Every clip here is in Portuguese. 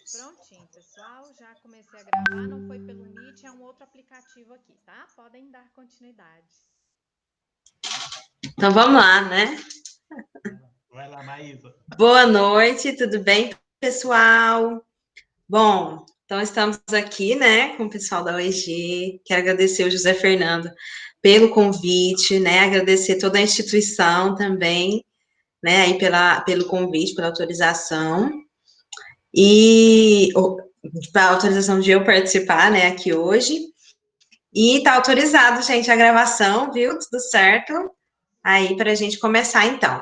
Prontinho, pessoal. Já comecei a gravar. Não foi pelo Meet, é um outro aplicativo aqui, tá? Podem dar continuidade. Então vamos lá, né? Vai lá, Maísa. Boa noite, tudo bem, pessoal? Bom, então estamos aqui, né, com o pessoal da UEG. Quero agradecer o José Fernando pelo convite, né? Agradecer toda a instituição também, né, aí pelo convite, pela autorização. E a autorização de eu participar, né, aqui hoje. E tá autorizado, gente, a gravação, viu? Tudo certo? Aí, para a gente começar, então.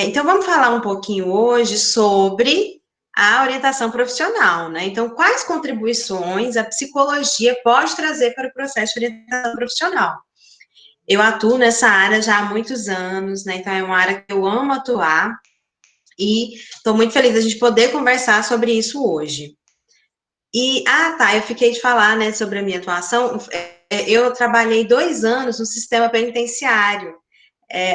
Então, vamos falar um pouquinho hoje sobre a orientação profissional, né? Então, quais contribuições a psicologia pode trazer para o processo de orientação profissional? Eu atuo nessa área já há muitos anos, né? Então, é uma área que eu amo atuar e estou muito feliz de a gente poder conversar sobre isso hoje. Eu fiquei de falar, né, sobre a minha atuação. Eu trabalhei 2 anos no sistema penitenciário.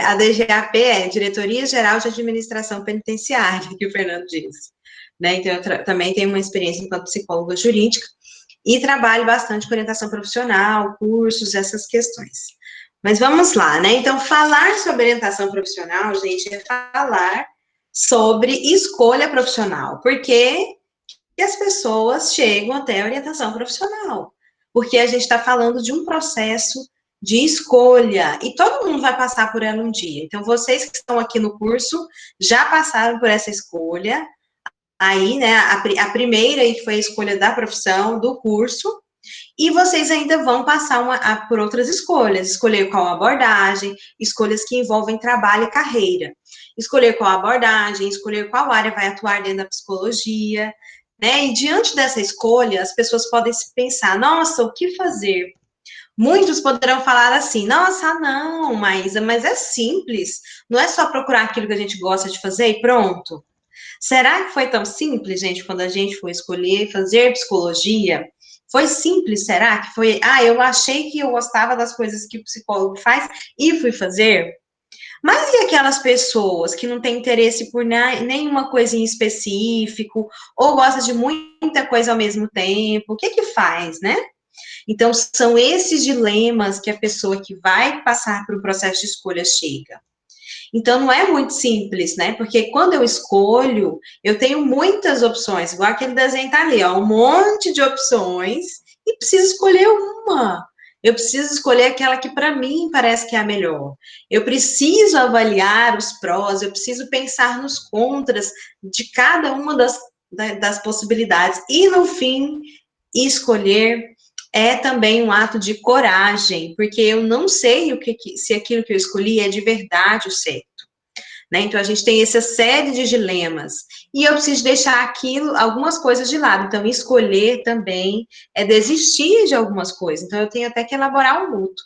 A DGAP é Diretoria Geral de Administração Penitenciária, que o Fernando disse. Né? Então, eu também tenho uma experiência enquanto psicóloga jurídica e trabalho bastante com orientação profissional, cursos, essas questões. Mas vamos lá, né? Então, falar sobre orientação profissional, gente, é falar sobre escolha profissional, porque as pessoas chegam até a orientação profissional, porque a gente está falando de um processo de escolha, e todo mundo vai passar por ela um dia. Então, vocês que estão aqui no curso já passaram por essa escolha, aí, né, a primeira aí que foi a escolha da profissão, do curso, e vocês ainda vão passar por outras escolhas, escolher qual abordagem, escolhas que envolvem trabalho e carreira, escolher qual abordagem, escolher qual área vai atuar dentro da psicologia, né, e diante dessa escolha, as pessoas podem se pensar, nossa, o que fazer? Muitos poderão falar assim, nossa, não, Maísa, mas é simples, não é só procurar aquilo que a gente gosta de fazer e pronto. Será que foi tão simples, gente, quando a gente foi escolher fazer psicologia? Foi simples, será que foi? Eu achei que eu gostava das coisas que o psicólogo faz e fui fazer. Mas e aquelas pessoas que não têm interesse por nenhuma coisa em específico, ou gosta de muita coisa ao mesmo tempo? O que que faz, né? Então, são esses dilemas que a pessoa que vai passar por um processo de escolha chega. Então, não é muito simples, né? Porque quando eu escolho, eu tenho muitas opções, igual aquele desenho tá ali, ó, um monte de opções, e preciso escolher uma. Eu preciso escolher aquela que para mim parece que é a melhor. Eu preciso avaliar os prós, eu preciso pensar nos contras de cada uma das possibilidades. E, no fim, escolher é também um ato de coragem, porque eu não sei se aquilo que eu escolhi é de verdade o certo. Né? Então, a gente tem essa série de dilemas. E eu preciso deixar algumas coisas de lado. Então, escolher também é desistir de algumas coisas. Então, eu tenho até que elaborar um luto,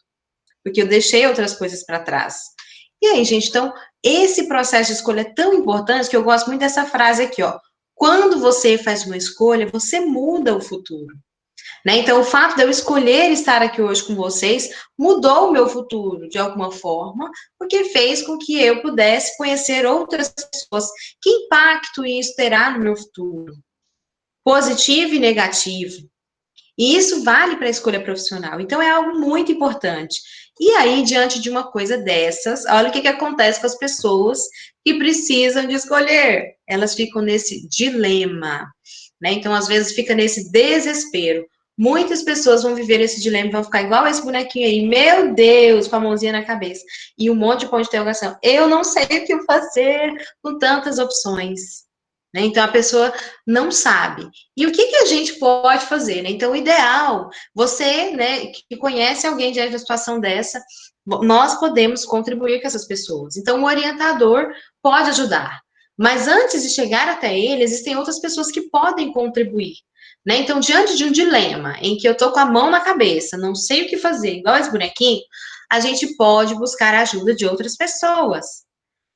porque eu deixei outras coisas para trás. E aí, gente, então, esse processo de escolha é tão importante que eu gosto muito dessa frase aqui, ó. Quando você faz uma escolha, você muda o futuro. Né? Então, o fato de eu escolher estar aqui hoje com vocês mudou o meu futuro, de alguma forma, porque fez com que eu pudesse conhecer outras pessoas. Que impacto isso terá no meu futuro? Positivo e negativo. E isso vale para a escolha profissional. Então, é algo muito importante. E aí, diante de uma coisa dessas, olha o que acontece com as pessoas que precisam de escolher. Elas ficam nesse dilema, né? Então, às vezes, fica nesse desespero. Muitas pessoas vão viver esse dilema, vão ficar igual esse bonequinho aí, meu Deus, com a mãozinha na cabeça, e um monte de ponto de interrogação. Eu não sei o que fazer com tantas opções. Né? Então, a pessoa não sabe. E o que a gente pode fazer? Né? Então, o ideal, você, né, que conhece alguém diante da situação dessa, nós podemos contribuir com essas pessoas. Então, o orientador pode ajudar. Mas antes de chegar até ele, existem outras pessoas que podem contribuir. Né? Então, diante de um dilema em que eu estou com a mão na cabeça, não sei o que fazer, igual esse bonequinho, a gente pode buscar a ajuda de outras pessoas.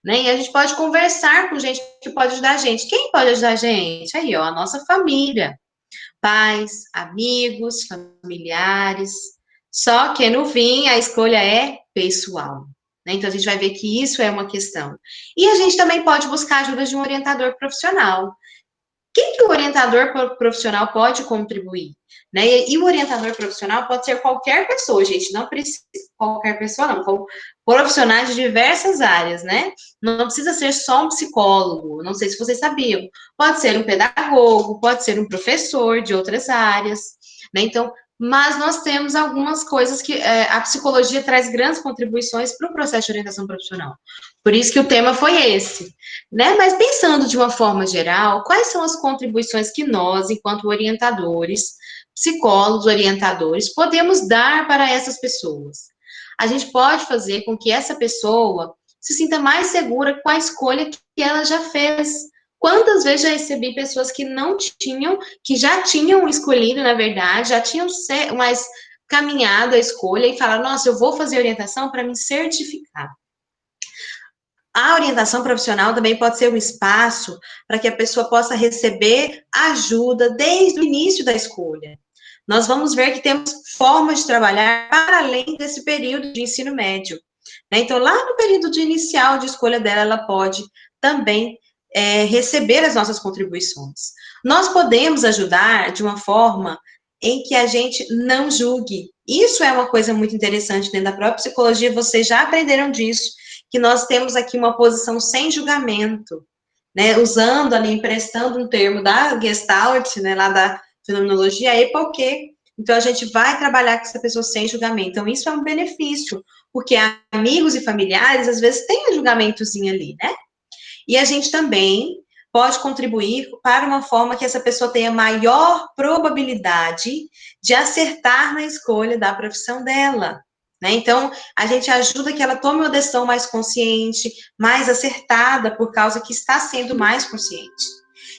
Né? E a gente pode conversar com gente que pode ajudar a gente. Quem pode ajudar a gente? Aí, ó, a nossa família. Pais, amigos, familiares. Só que, no fim, a escolha é pessoal. Né? Então, a gente vai ver que isso é uma questão. E a gente também pode buscar a ajuda de um orientador profissional. quem que o orientador profissional pode contribuir? Né? E o orientador profissional pode ser qualquer pessoa, gente, não precisa, qualquer pessoa não, profissionais de diversas áreas, né? Não precisa ser só um psicólogo, não sei se vocês sabiam, pode ser um pedagogo, pode ser um professor de outras áreas, né? Então, mas nós temos algumas coisas que a psicologia traz grandes contribuições para o processo de orientação profissional. Por isso que o tema foi esse, né? Mas pensando de uma forma geral, quais são as contribuições que nós, enquanto orientadores, psicólogos, orientadores, podemos dar para essas pessoas? A gente pode fazer com que essa pessoa se sinta mais segura com a escolha que ela já fez. Quantas vezes já recebi pessoas que não tinham, que já tinham escolhido, na verdade, já tinham mais caminhado a escolha e falaram, nossa, eu vou fazer orientação para me certificar. A orientação profissional também pode ser um espaço para que a pessoa possa receber ajuda desde o início da escolha. Nós vamos ver que temos formas de trabalhar para além desse período de ensino médio. Né? Então, lá no período de inicial de escolha dela, ela pode também receber as nossas contribuições. Nós podemos ajudar de uma forma em que a gente não julgue. Isso é uma coisa muito interessante dentro da própria psicologia, vocês já aprenderam disso, que nós temos aqui uma posição sem julgamento, né? Usando ali, emprestando um termo da Gestalt, né, lá da fenomenologia, a EPOQ. Então, a gente vai trabalhar com essa pessoa sem julgamento. Então, isso é um benefício, porque amigos e familiares, às vezes, têm um julgamentozinho ali, né? E a gente também pode contribuir para uma forma que essa pessoa tenha maior probabilidade de acertar na escolha da profissão dela. Né? Então, a gente ajuda que ela tome uma decisão mais consciente, mais acertada, por causa que está sendo mais consciente.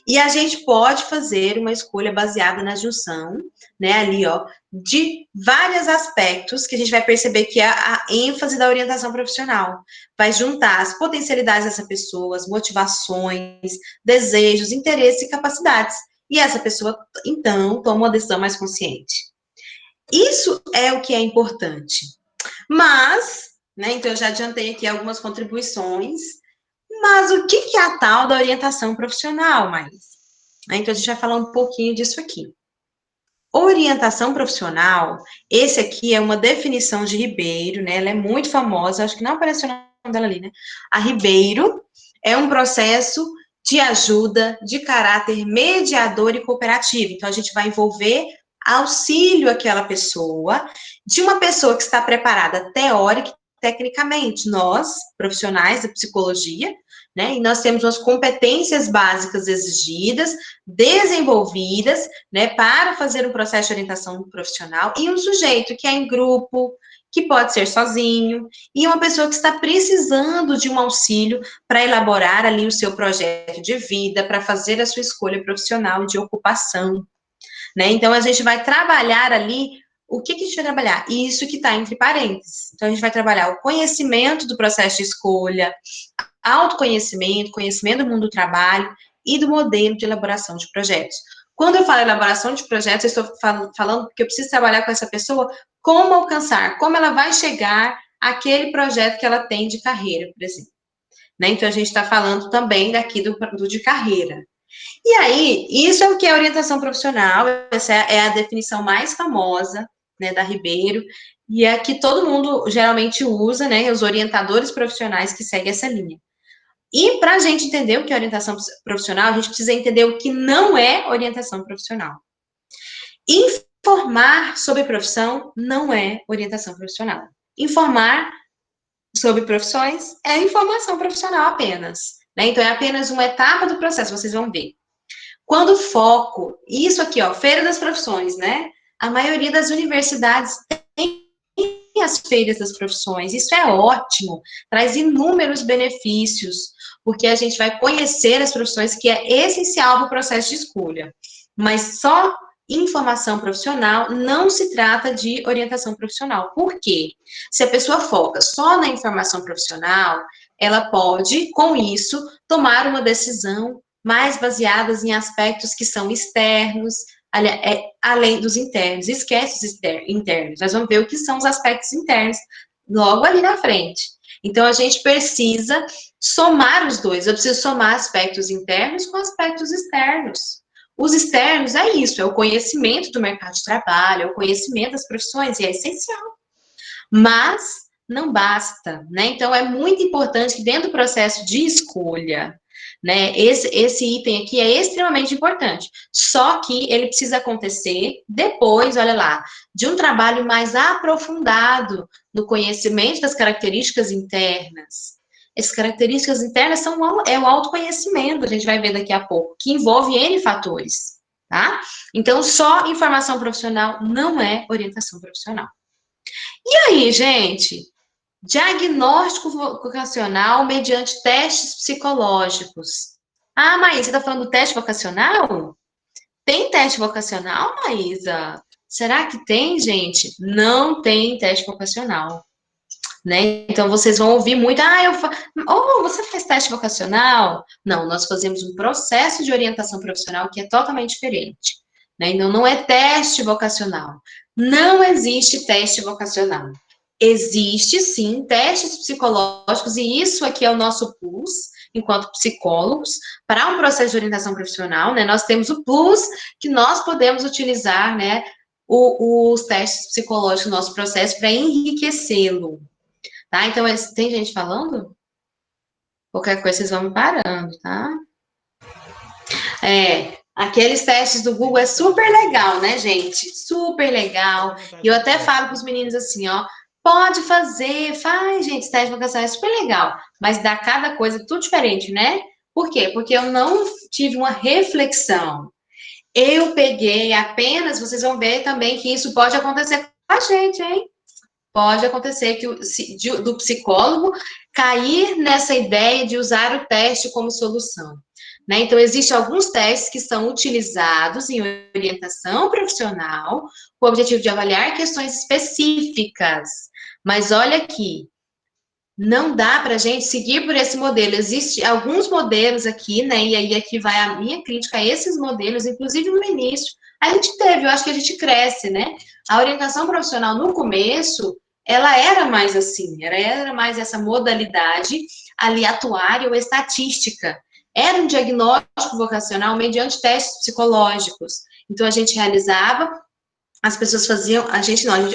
E a gente pode fazer uma escolha baseada na junção, né, ali, ó, de vários aspectos que a gente vai perceber que é a ênfase da orientação profissional. Vai juntar as potencialidades dessa pessoa, as motivações, desejos, interesses e capacidades. E essa pessoa, então, toma uma decisão mais consciente. Isso é o que é importante. Mas, né, então eu já adiantei aqui algumas contribuições, mas o que é a tal da orientação profissional, Maís? Então, a gente vai falar um pouquinho disso aqui. Orientação profissional, esse aqui é uma definição de Ribeiro, né? Ela é muito famosa, acho que não apareceu o nome dela ali, né? A Ribeiro é um processo de ajuda de caráter mediador e cooperativo. Então, a gente vai envolver auxílio àquela pessoa, de uma pessoa que está preparada teórica e tecnicamente. Nós, profissionais da psicologia, né? E nós temos as competências básicas exigidas, desenvolvidas, né, para fazer um processo de orientação profissional, e um sujeito que é em grupo, que pode ser sozinho, e uma pessoa que está precisando de um auxílio para elaborar ali o seu projeto de vida, para fazer a sua escolha profissional de ocupação, né? Então, a gente vai trabalhar ali, o que a gente vai trabalhar? Isso que está entre parênteses. Então, a gente vai trabalhar o conhecimento do processo de escolha, autoconhecimento, conhecimento do mundo do trabalho e do modelo de elaboração de projetos. Quando eu falo elaboração de projetos, eu estou falando porque eu preciso trabalhar com essa pessoa como alcançar, como ela vai chegar àquele projeto que ela tem de carreira, por exemplo. Né? Então, a gente está falando também daqui do de carreira. E aí, isso é o que é orientação profissional, essa é a definição mais famosa, né, da Ribeiro, e é a que todo mundo geralmente usa, né, os orientadores profissionais que seguem essa linha. E para a gente entender o que é orientação profissional, a gente precisa entender o que não é orientação profissional. Informar sobre profissão não é orientação profissional. Informar sobre profissões é informação profissional apenas. Né? Então, é apenas uma etapa do processo, vocês vão ver. Quando o foco, isso aqui, ó, Feira das Profissões, né? A maioria das universidades tem as feiras das profissões, isso é ótimo, traz inúmeros benefícios, porque a gente vai conhecer as profissões, que é essencial para o processo de escolha. Mas só informação profissional não se trata de orientação profissional. Por quê? Se a pessoa foca só na informação profissional, ela pode, com isso, tomar uma decisão mais baseada em aspectos que são externos, além dos internos. Esquece os internos. Nós vamos ver o que são os aspectos internos logo ali na frente. Então, a gente precisa somar os dois. Eu preciso somar aspectos internos com aspectos externos. Os externos é isso, é o conhecimento do mercado de trabalho, é o conhecimento das profissões, e é essencial. Mas não basta, né? Então, é muito importante que dentro do processo de escolha, né, esse item aqui é extremamente importante. Só que ele precisa acontecer depois, olha lá, de um trabalho mais aprofundado no conhecimento das características internas. Essas características internas é o autoconhecimento, a gente vai ver daqui a pouco, que envolve N fatores, tá? Então, só informação profissional não é orientação profissional. E aí, gente? Diagnóstico vocacional mediante testes psicológicos. Ah, Maísa, você está falando do teste vocacional? Tem teste vocacional, Maísa? Será que tem, gente? Não tem teste vocacional, né? Então, vocês vão ouvir muito, você faz teste vocacional? Não, nós fazemos um processo de orientação profissional que é totalmente diferente, né? Então, não é teste vocacional. Não existe teste vocacional. Existe, sim, testes psicológicos, e isso aqui é o nosso plus, enquanto psicólogos, para um processo de orientação profissional, né? Nós temos o plus que nós podemos utilizar, né? Os testes psicológicos no nosso processo para enriquecê-lo, tá? Então, tem gente falando? Qualquer coisa, vocês vão me parando, tá? Aqueles testes do Google é super legal, né, gente? Super legal. E eu até falo para os meninos assim, ó, pode fazer, faz, gente, teste de vocação é super legal, mas dá cada coisa tudo diferente, né? Por quê? Porque eu não tive uma reflexão. Eu peguei apenas, vocês vão ver também que isso pode acontecer com a gente, hein? Pode acontecer que do psicólogo cair nessa ideia de usar o teste como solução, né? Então, existem alguns testes que são utilizados em orientação profissional com o objetivo de avaliar questões específicas. Mas olha aqui, não dá para a gente seguir por esse modelo. Existem alguns modelos aqui, né? E aí aqui vai a minha crítica a esses modelos, inclusive no início. A gente teve, eu acho que a gente cresce, né? A orientação profissional no começo, ela era mais assim, era mais essa modalidade aleatória ou estatística. Era um diagnóstico vocacional mediante testes psicológicos. Então, a gente realizava, as pessoas faziam,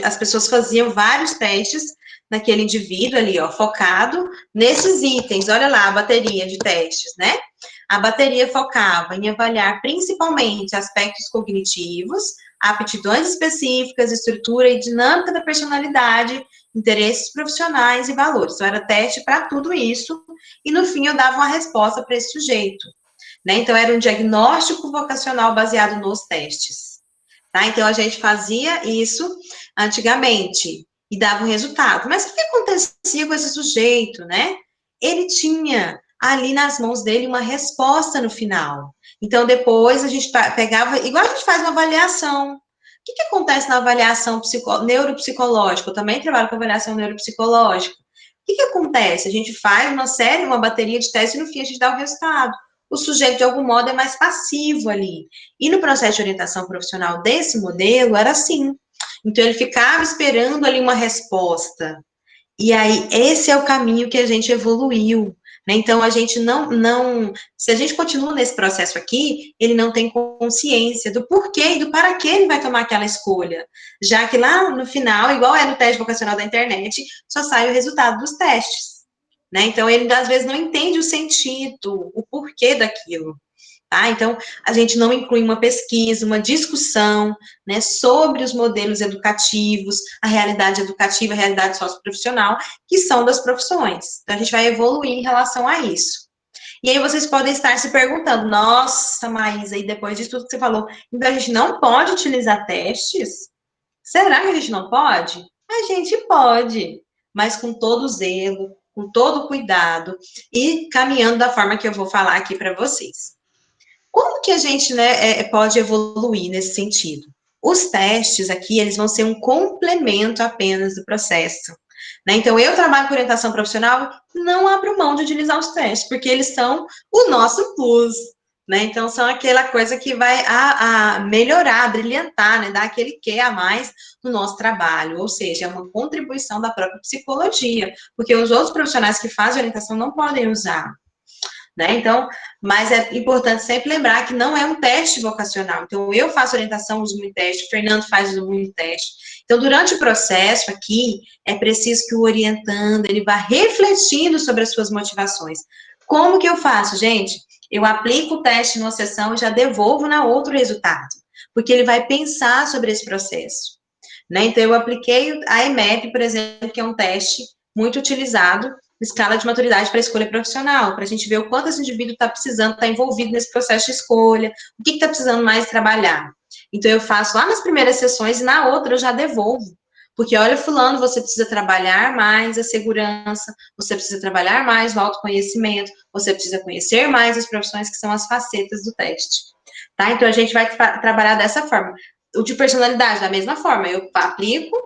as pessoas faziam vários testes naquele indivíduo ali, ó, focado nesses itens. Olha lá a bateria de testes, né? A bateria focava em avaliar principalmente aspectos cognitivos, aptidões específicas, estrutura e dinâmica da personalidade, interesses profissionais e valores. Então, era teste para tudo isso, e no fim eu dava uma resposta para esse sujeito, né? Então, era um diagnóstico vocacional baseado nos testes, tá? Então, a gente fazia isso antigamente e dava um resultado. Mas o que acontecia com esse sujeito, né? Ele tinha ali nas mãos dele uma resposta no final. Então, depois a gente pegava, igual a gente faz uma avaliação. O que acontece na avaliação neuropsicológica? Eu também trabalho com avaliação neuropsicológica. O que acontece? A gente faz uma série, uma bateria de testes e no fim a gente dá o resultado. O sujeito, de algum modo, é mais passivo ali. E no processo de orientação profissional desse modelo, era assim. Então, ele ficava esperando ali uma resposta. E aí, esse é o caminho que a gente evoluiu, né? Então, a gente se a gente continua nesse processo aqui, ele não tem consciência do porquê e do para que ele vai tomar aquela escolha. Já que lá no final, igual é no teste vocacional da internet, só sai o resultado dos testes, né? Então, ele às vezes não entende o sentido, o porquê daquilo. Tá? Então, a gente não inclui uma pesquisa, uma discussão, né, sobre os modelos educativos, a realidade educativa, a realidade socioprofissional, que são das profissões. Então, a gente vai evoluir em relação a isso. E aí, vocês podem estar se perguntando, nossa, Maísa, e depois de tudo que você falou, então a gente não pode utilizar testes? Será que a gente não pode? A gente pode, mas com todo zelo, com todo cuidado, e caminhando da forma que eu vou falar aqui para vocês. Como que a gente, né, pode evoluir nesse sentido? Os testes aqui, eles vão ser um complemento apenas do processo, né? Então, eu trabalho com orientação profissional, não abro mão de utilizar os testes, porque eles são o nosso plus, né? Então, são aquela coisa que vai a melhorar, a brilhantar, né? Dar aquele quê a mais no nosso trabalho, ou seja, é uma contribuição da própria psicologia, porque os outros profissionais que fazem orientação não podem usar. né? Então, mas é importante sempre lembrar que não é um teste vocacional. Então, eu faço orientação, uso muito teste, o Fernando faz muito teste. Então, durante o processo aqui, é preciso que o orientando, ele vá refletindo sobre as suas motivações. Como que eu faço, gente? Eu aplico o teste numa sessão e já devolvo na outro resultado, porque ele vai pensar sobre esse processo, né? Então, eu apliquei a EMEP, por exemplo, que é um teste muito utilizado, escala de maturidade para escolha profissional, para a gente ver o quanto esse indivíduo está precisando, está envolvido nesse processo de escolha, o que está precisando mais trabalhar. Então, eu faço lá nas primeiras sessões e na outra eu já devolvo. Porque, olha, fulano, você precisa trabalhar mais a segurança, você precisa trabalhar mais o autoconhecimento, você precisa conhecer mais as profissões que são as facetas do teste. Tá? Então, a gente vai trabalhar dessa forma. O de personalidade, da mesma forma, eu aplico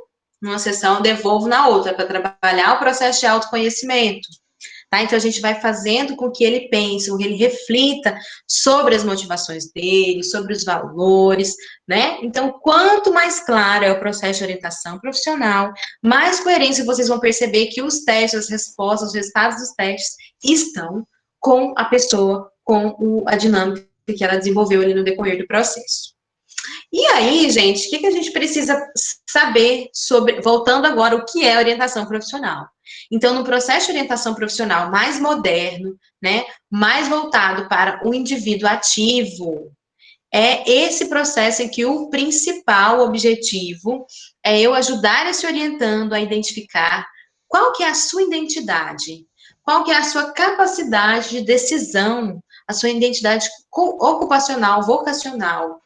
numa sessão, devolvo na outra, para trabalhar o processo de autoconhecimento. Tá? Então, a gente vai fazendo com que ele pense, com que ele reflita sobre as motivações dele, sobre os valores, né? Então, quanto mais claro é o processo de orientação profissional, mais coerência vocês vão perceber que os testes, as respostas, os resultados dos testes estão com a pessoa, com a dinâmica que ela desenvolveu ali no decorrer do processo. E aí, gente, o que a gente precisa saber sobre, voltando agora, o que é orientação profissional? Então, no processo de orientação profissional mais moderno, né, mais voltado para o indivíduo ativo, é esse processo em que o principal objetivo é eu ajudar esse orientando a identificar qual que é a sua identidade, qual que é a sua capacidade de decisão, a sua identidade ocupacional, vocacional.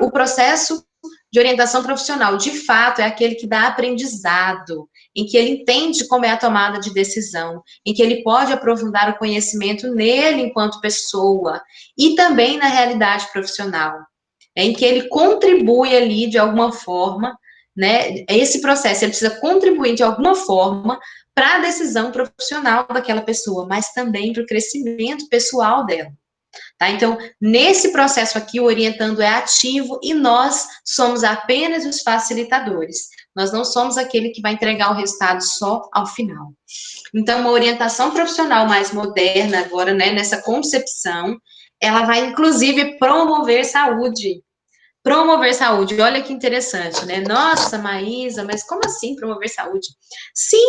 O processo de orientação profissional, de fato, é aquele que dá aprendizado, em que ele entende como é a tomada de decisão, em que ele pode aprofundar o conhecimento nele enquanto pessoa e também na realidade profissional, em que ele contribui ali de alguma forma, né? Esse processo ele precisa contribuir de alguma forma para a decisão profissional daquela pessoa, mas também para o crescimento pessoal dela. Tá? Então, nesse processo aqui, o orientando é ativo e nós somos apenas os facilitadores. Nós não somos aquele que vai entregar o resultado só ao final. Então, uma orientação profissional mais moderna agora, né, nessa concepção, ela vai, inclusive, promover saúde. Promover saúde, olha que interessante, né? Nossa, Maísa, mas como assim promover saúde? Sim,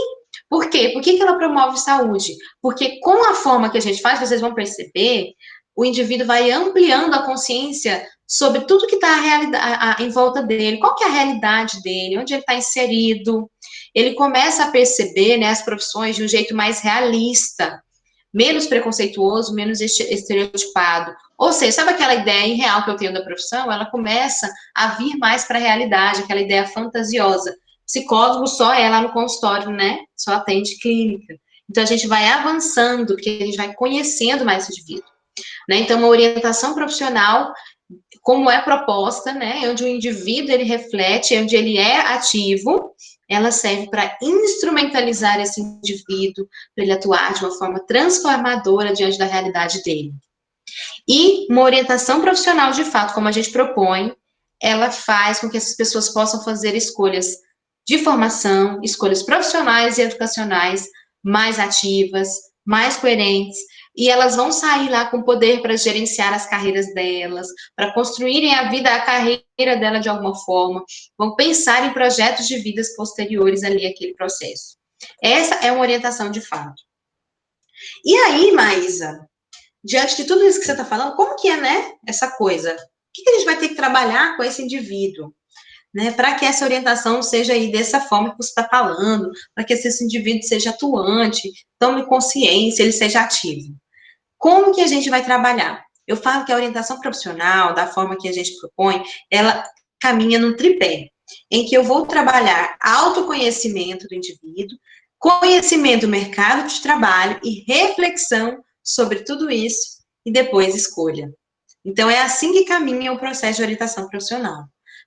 por quê? Por que ela promove saúde? Porque com a forma que a gente faz, vocês vão perceber, o indivíduo vai ampliando a consciência sobre tudo que está em volta dele, qual que é a realidade dele, onde ele está inserido. Ele começa a perceber, né, as profissões de um jeito mais realista, menos preconceituoso, menos estereotipado. Ou seja, sabe aquela ideia irreal que eu tenho da profissão? Ela começa a vir mais para a realidade, aquela ideia fantasiosa. Psicólogo só é lá no consultório, né? Só atende clínica. Então, a gente vai avançando, porque a gente vai conhecendo mais o indivíduo. Né? Então, uma orientação profissional, como é proposta, né? Onde o indivíduo, ele reflete, onde ele é ativo, ela serve para instrumentalizar esse indivíduo, para ele atuar de uma forma transformadora diante da realidade dele. E uma orientação profissional, de fato, como a gente propõe, ela faz com que essas pessoas possam fazer escolhas de formação, escolhas profissionais e educacionais mais ativas, mais coerentes, e elas vão sair lá com poder para gerenciar as carreiras delas, para construírem a carreira dela de alguma forma, vão pensar em projetos de vidas posteriores ali àquele processo. Essa é uma orientação de fato. E aí, Maísa, diante de tudo isso que você está falando, como que é, né, essa coisa? O que a gente vai ter que trabalhar com esse indivíduo, né, para que essa orientação seja aí dessa forma que você está falando, para que esse indivíduo seja atuante, tome consciência, ele seja ativo. Como que a gente vai trabalhar? Eu falo que a orientação profissional, da forma que a gente propõe, ela caminha num tripé, em que eu vou trabalhar autoconhecimento do indivíduo, conhecimento do mercado de trabalho e reflexão sobre tudo isso, e depois escolha. Então, é assim que caminha o processo de orientação profissional.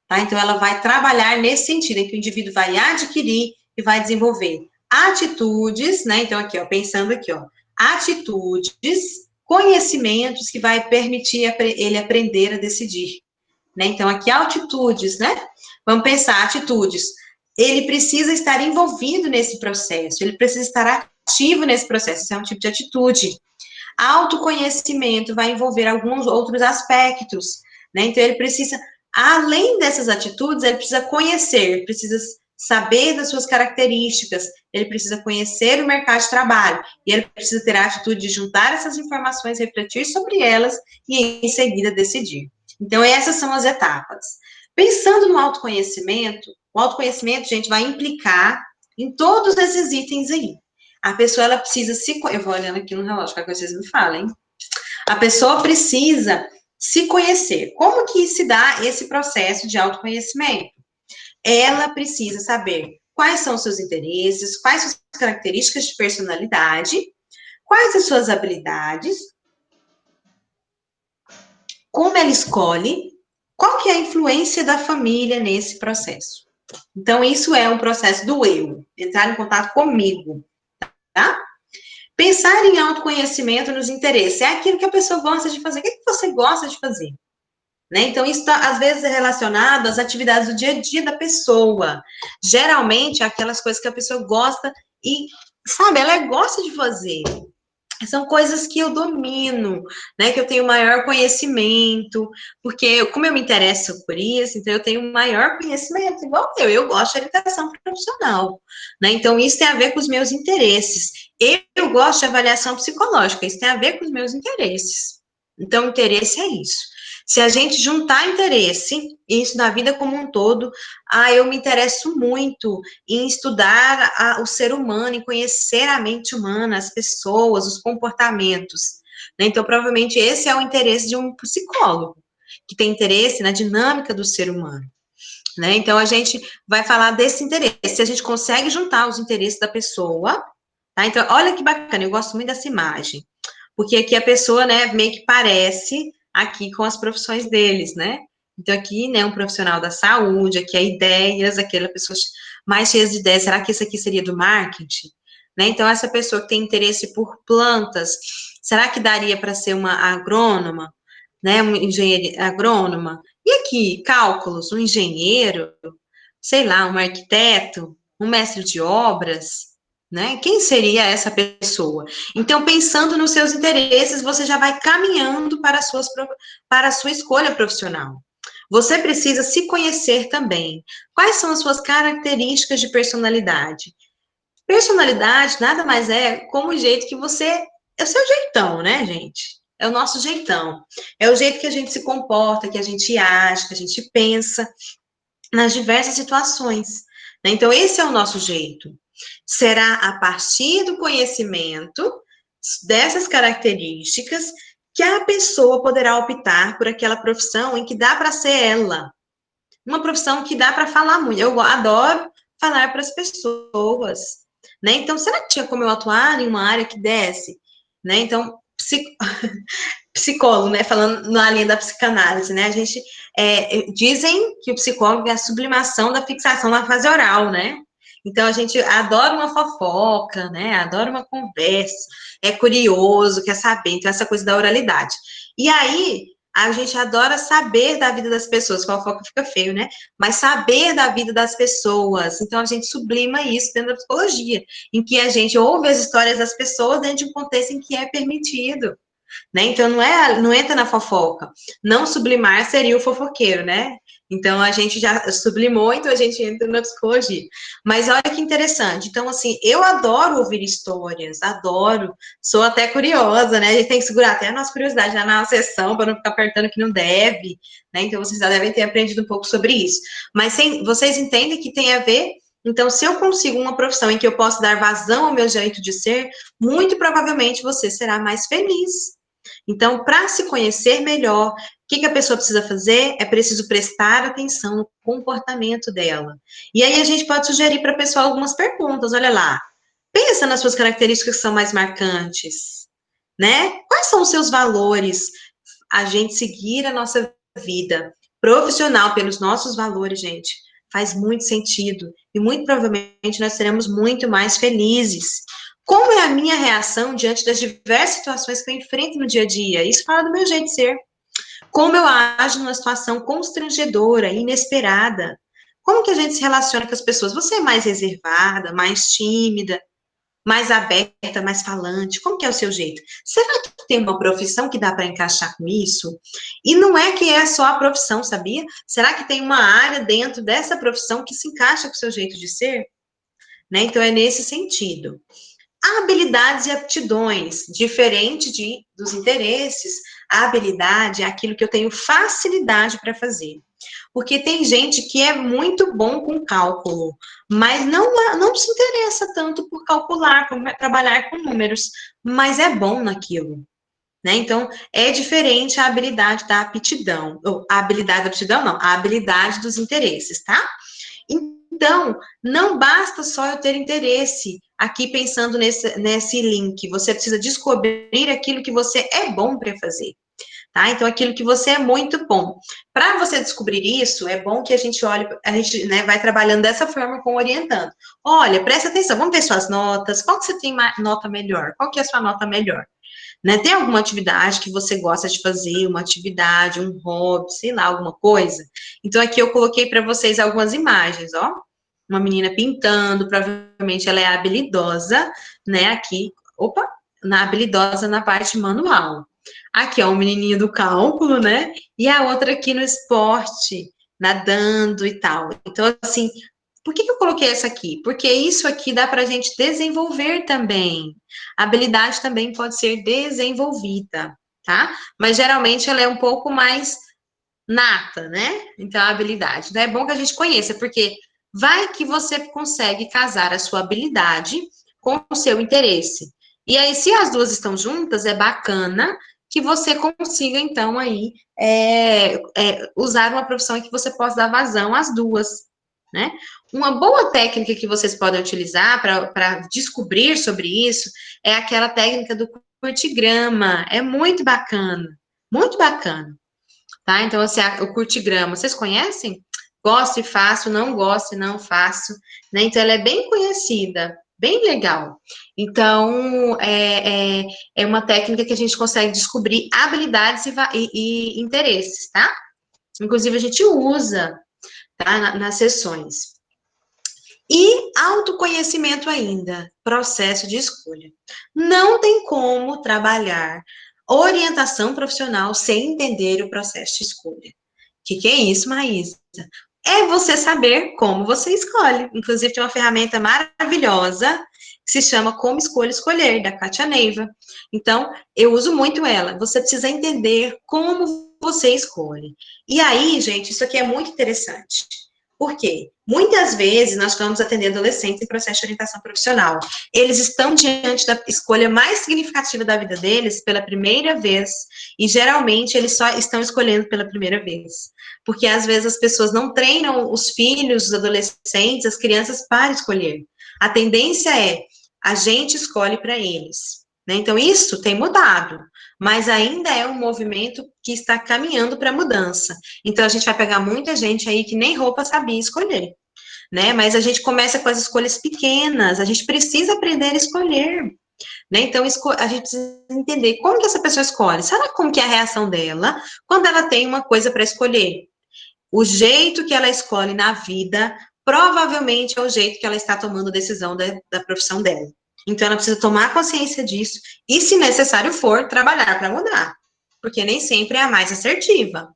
Tá? Então, ela vai trabalhar nesse sentido, em que o indivíduo vai adquirir e vai desenvolver atitudes, né? Então, aqui, ó, pensando aqui, ó, atitudes, conhecimentos que vai permitir ele aprender a decidir. Né? Então, aqui, atitudes, né? Vamos pensar, atitudes. Ele precisa estar envolvido nesse processo, ele precisa estar ativo nesse processo, isso é um tipo de atitude. Autoconhecimento vai envolver alguns outros aspectos, né? Então, ele precisa, além dessas atitudes, ele precisa conhecer, precisa saber das suas características, ele precisa conhecer o mercado de trabalho, e ele precisa ter a atitude de juntar essas informações, refletir sobre elas e, em seguida, decidir. Então, essas são as etapas. Pensando no autoconhecimento, o autoconhecimento, gente, vai implicar em todos esses itens aí. A pessoa, ela precisa se... Eu vou olhando aqui no relógio, para que vocês me falem. A pessoa precisa se conhecer. Como que se dá esse processo de autoconhecimento? Ela precisa saber quais são os seus interesses, quais são as características de personalidade, quais as suas habilidades, como ela escolhe, qual que é a influência da família nesse processo. Então, isso é um processo do eu, entrar em contato comigo, tá? Pensar em autoconhecimento nos interesses, é aquilo que a pessoa gosta de fazer. O que você gosta de fazer? Né? Então, isso tá, às vezes é relacionado às atividades do dia a dia da pessoa. Geralmente, aquelas coisas que a pessoa gosta e, sabe, ela gosta de fazer. São coisas que eu domino, né? Que eu tenho maior conhecimento, porque como eu me interesso por isso, então eu tenho maior conhecimento, igual eu gosto de educação profissional, né? Então, isso tem a ver com os meus interesses. Eu gosto de avaliação psicológica, isso tem a ver com os meus interesses. Então, interesse é isso. Se a gente juntar interesse, isso na vida como um todo, eu me interesso muito em estudar o ser humano, em conhecer a mente humana, as pessoas, os comportamentos. Né? Então, provavelmente, esse é o interesse de um psicólogo, que tem interesse na dinâmica do ser humano. Né? Então, a gente vai falar desse interesse, se a gente consegue juntar os interesses da pessoa, tá? Então, olha que bacana, eu gosto muito dessa imagem, porque aqui a pessoa, né, meio que parece aqui com as profissões deles, né? Então, aqui, né, um profissional da saúde, aqui é ideias, aquela pessoa mais cheia de ideias, será que isso aqui seria do marketing? Né? Então, essa pessoa que tem interesse por plantas, será que daria para ser uma agrônoma, né, uma engenheira agrônoma? E aqui, cálculos, um engenheiro, sei lá, um arquiteto, um mestre de obras, né? Quem seria essa pessoa? Então, pensando nos seus interesses, você já vai caminhando para a sua escolha profissional. Você precisa se conhecer também. Quais são as suas características de personalidade? Personalidade nada mais é como o jeito que você... É o seu jeitão, né, gente? É o nosso jeitão. É o jeito que a gente se comporta, que a gente age, que a gente pensa nas diversas situações. Né? Então, esse é o nosso jeito. Será a partir do conhecimento dessas características que a pessoa poderá optar por aquela profissão em que dá para ser ela. Uma profissão que dá para falar muito. Eu adoro falar para as pessoas. Né? Então, será que tinha como eu atuar em uma área que desse? Né? Então, psicólogo, né, falando na linha da psicanálise, né, a gente, dizem que o psicólogo é a sublimação da fixação na fase oral, né, então a gente adora uma fofoca, né, adora uma conversa, é curioso, quer saber, então essa coisa da oralidade. E aí, a gente adora saber da vida das pessoas, fofoca fica feio, né, mas saber da vida das pessoas, então a gente sublima isso dentro da psicologia, em que a gente ouve as histórias das pessoas dentro de um contexto em que é permitido. Né? Então, não entra na fofoca. Não sublimar seria o fofoqueiro, né? Então, a gente já sublimou, então a gente entra na psicologia. Mas olha que interessante. Então, assim, eu adoro ouvir histórias, adoro. Sou até curiosa, né? A gente tem que segurar até a nossa curiosidade lá na sessão, para não ficar apertando que não deve, né? Então, vocês já devem ter aprendido um pouco sobre isso. Mas vocês entendem que tem a ver... Então, se eu consigo uma profissão em que eu posso dar vazão ao meu jeito de ser, muito provavelmente você será mais feliz. Então, para se conhecer melhor, o que a pessoa precisa fazer? É preciso prestar atenção no comportamento dela. E aí a gente pode sugerir para a pessoa algumas perguntas, olha lá. Pensa nas suas características que são mais marcantes, né? Quais são os seus valores? A gente seguir a nossa vida profissional pelos nossos valores, gente, faz muito sentido. E muito provavelmente nós seremos muito mais felizes. Como é a minha reação diante das diversas situações que eu enfrento no dia a dia? Isso fala do meu jeito de ser. Como eu ajo numa situação constrangedora, inesperada? Como que a gente se relaciona com as pessoas? Você é mais reservada, mais tímida? mais aberta, mais falante? Como que é o seu jeito? Será que tem uma profissão que dá para encaixar com isso? E não é que é só a profissão, sabia? Será que tem uma área dentro dessa profissão que se encaixa com o seu jeito de ser? Né? Então, é nesse sentido. Habilidades e aptidões, diferente dos interesses, a habilidade é aquilo que eu tenho facilidade para fazer. Porque tem gente que é muito bom com cálculo, mas não se interessa tanto por calcular, por trabalhar com números, mas é bom naquilo. Né? Então, é diferente a habilidade da aptidão, ou a habilidade da aptidão não, a habilidade dos interesses, tá? Então, não basta só eu ter interesse, aqui pensando nesse link, você precisa descobrir aquilo que você é bom para fazer, tá? Então, aquilo que você é muito bom. Para você descobrir isso, é bom que a gente olhe, a gente, né, vai trabalhando dessa forma com orientando. Olha, presta atenção, vamos ver suas notas, qual que você tem nota melhor? Qual que é a sua nota melhor? Né? Tem alguma atividade que você gosta de fazer, uma atividade, um hobby, sei lá, alguma coisa? Então, aqui eu coloquei para vocês algumas imagens, ó. Uma menina pintando, provavelmente ela é habilidosa, né? Aqui, opa, habilidosa na parte manual. Aqui, ó, um menininho do cálculo, né? E a outra aqui no esporte, nadando e tal. Então, assim, por que eu coloquei essa aqui? Porque isso aqui dá para a gente desenvolver também. A habilidade também pode ser desenvolvida, tá? Mas geralmente ela é um pouco mais nata, né? Então, a habilidade. Então, é bom que a gente conheça, porque vai que você consegue casar a sua habilidade com o seu interesse. E aí, se as duas estão juntas, é bacana que você consiga, então, aí, usar uma profissão em que você possa dar vazão às duas, né? Uma boa técnica que vocês podem utilizar para descobrir sobre isso é aquela técnica do curtigrama. É muito bacana, tá? Então, assim, o curtigrama, vocês conhecem? Gosto e faço, não gosto e não faço, né? Então, ela é bem conhecida, bem legal. Então, é uma técnica que a gente consegue descobrir habilidades e interesses, tá? Inclusive, a gente usa, tá? Nas sessões. E autoconhecimento ainda, processo de escolha. Não tem como trabalhar orientação profissional sem entender o processo de escolha. O que é isso, Maísa? É você saber como você escolhe. Inclusive, tem uma ferramenta maravilhosa que se chama Como Escolher, da Kátia Neiva. Então, eu uso muito ela. Você precisa entender como você escolhe. E aí, gente, isso aqui é muito interessante. Por quê? Muitas vezes nós estamos atendendo adolescentes em processo de orientação profissional. Eles estão diante da escolha mais significativa da vida deles pela primeira vez, e geralmente eles só estão escolhendo pela primeira vez. Porque às vezes as pessoas não treinam os filhos, os adolescentes, as crianças para escolher. A tendência é a gente escolhe para eles. Né? Então, isso tem mudado, mas ainda é um movimento que está caminhando para a mudança. Então, a gente vai pegar muita gente aí que nem roupa sabia escolher, né? Mas a gente começa com as escolhas pequenas, a gente precisa aprender a escolher, né? Então, a gente precisa entender como que essa pessoa escolhe. Sabe como que é a reação dela quando ela tem uma coisa para escolher? O jeito que ela escolhe na vida, provavelmente é o jeito que ela está tomando decisão da profissão dela. Então, ela precisa tomar consciência disso e, se necessário for, trabalhar para mudar. Porque nem sempre é a mais assertiva,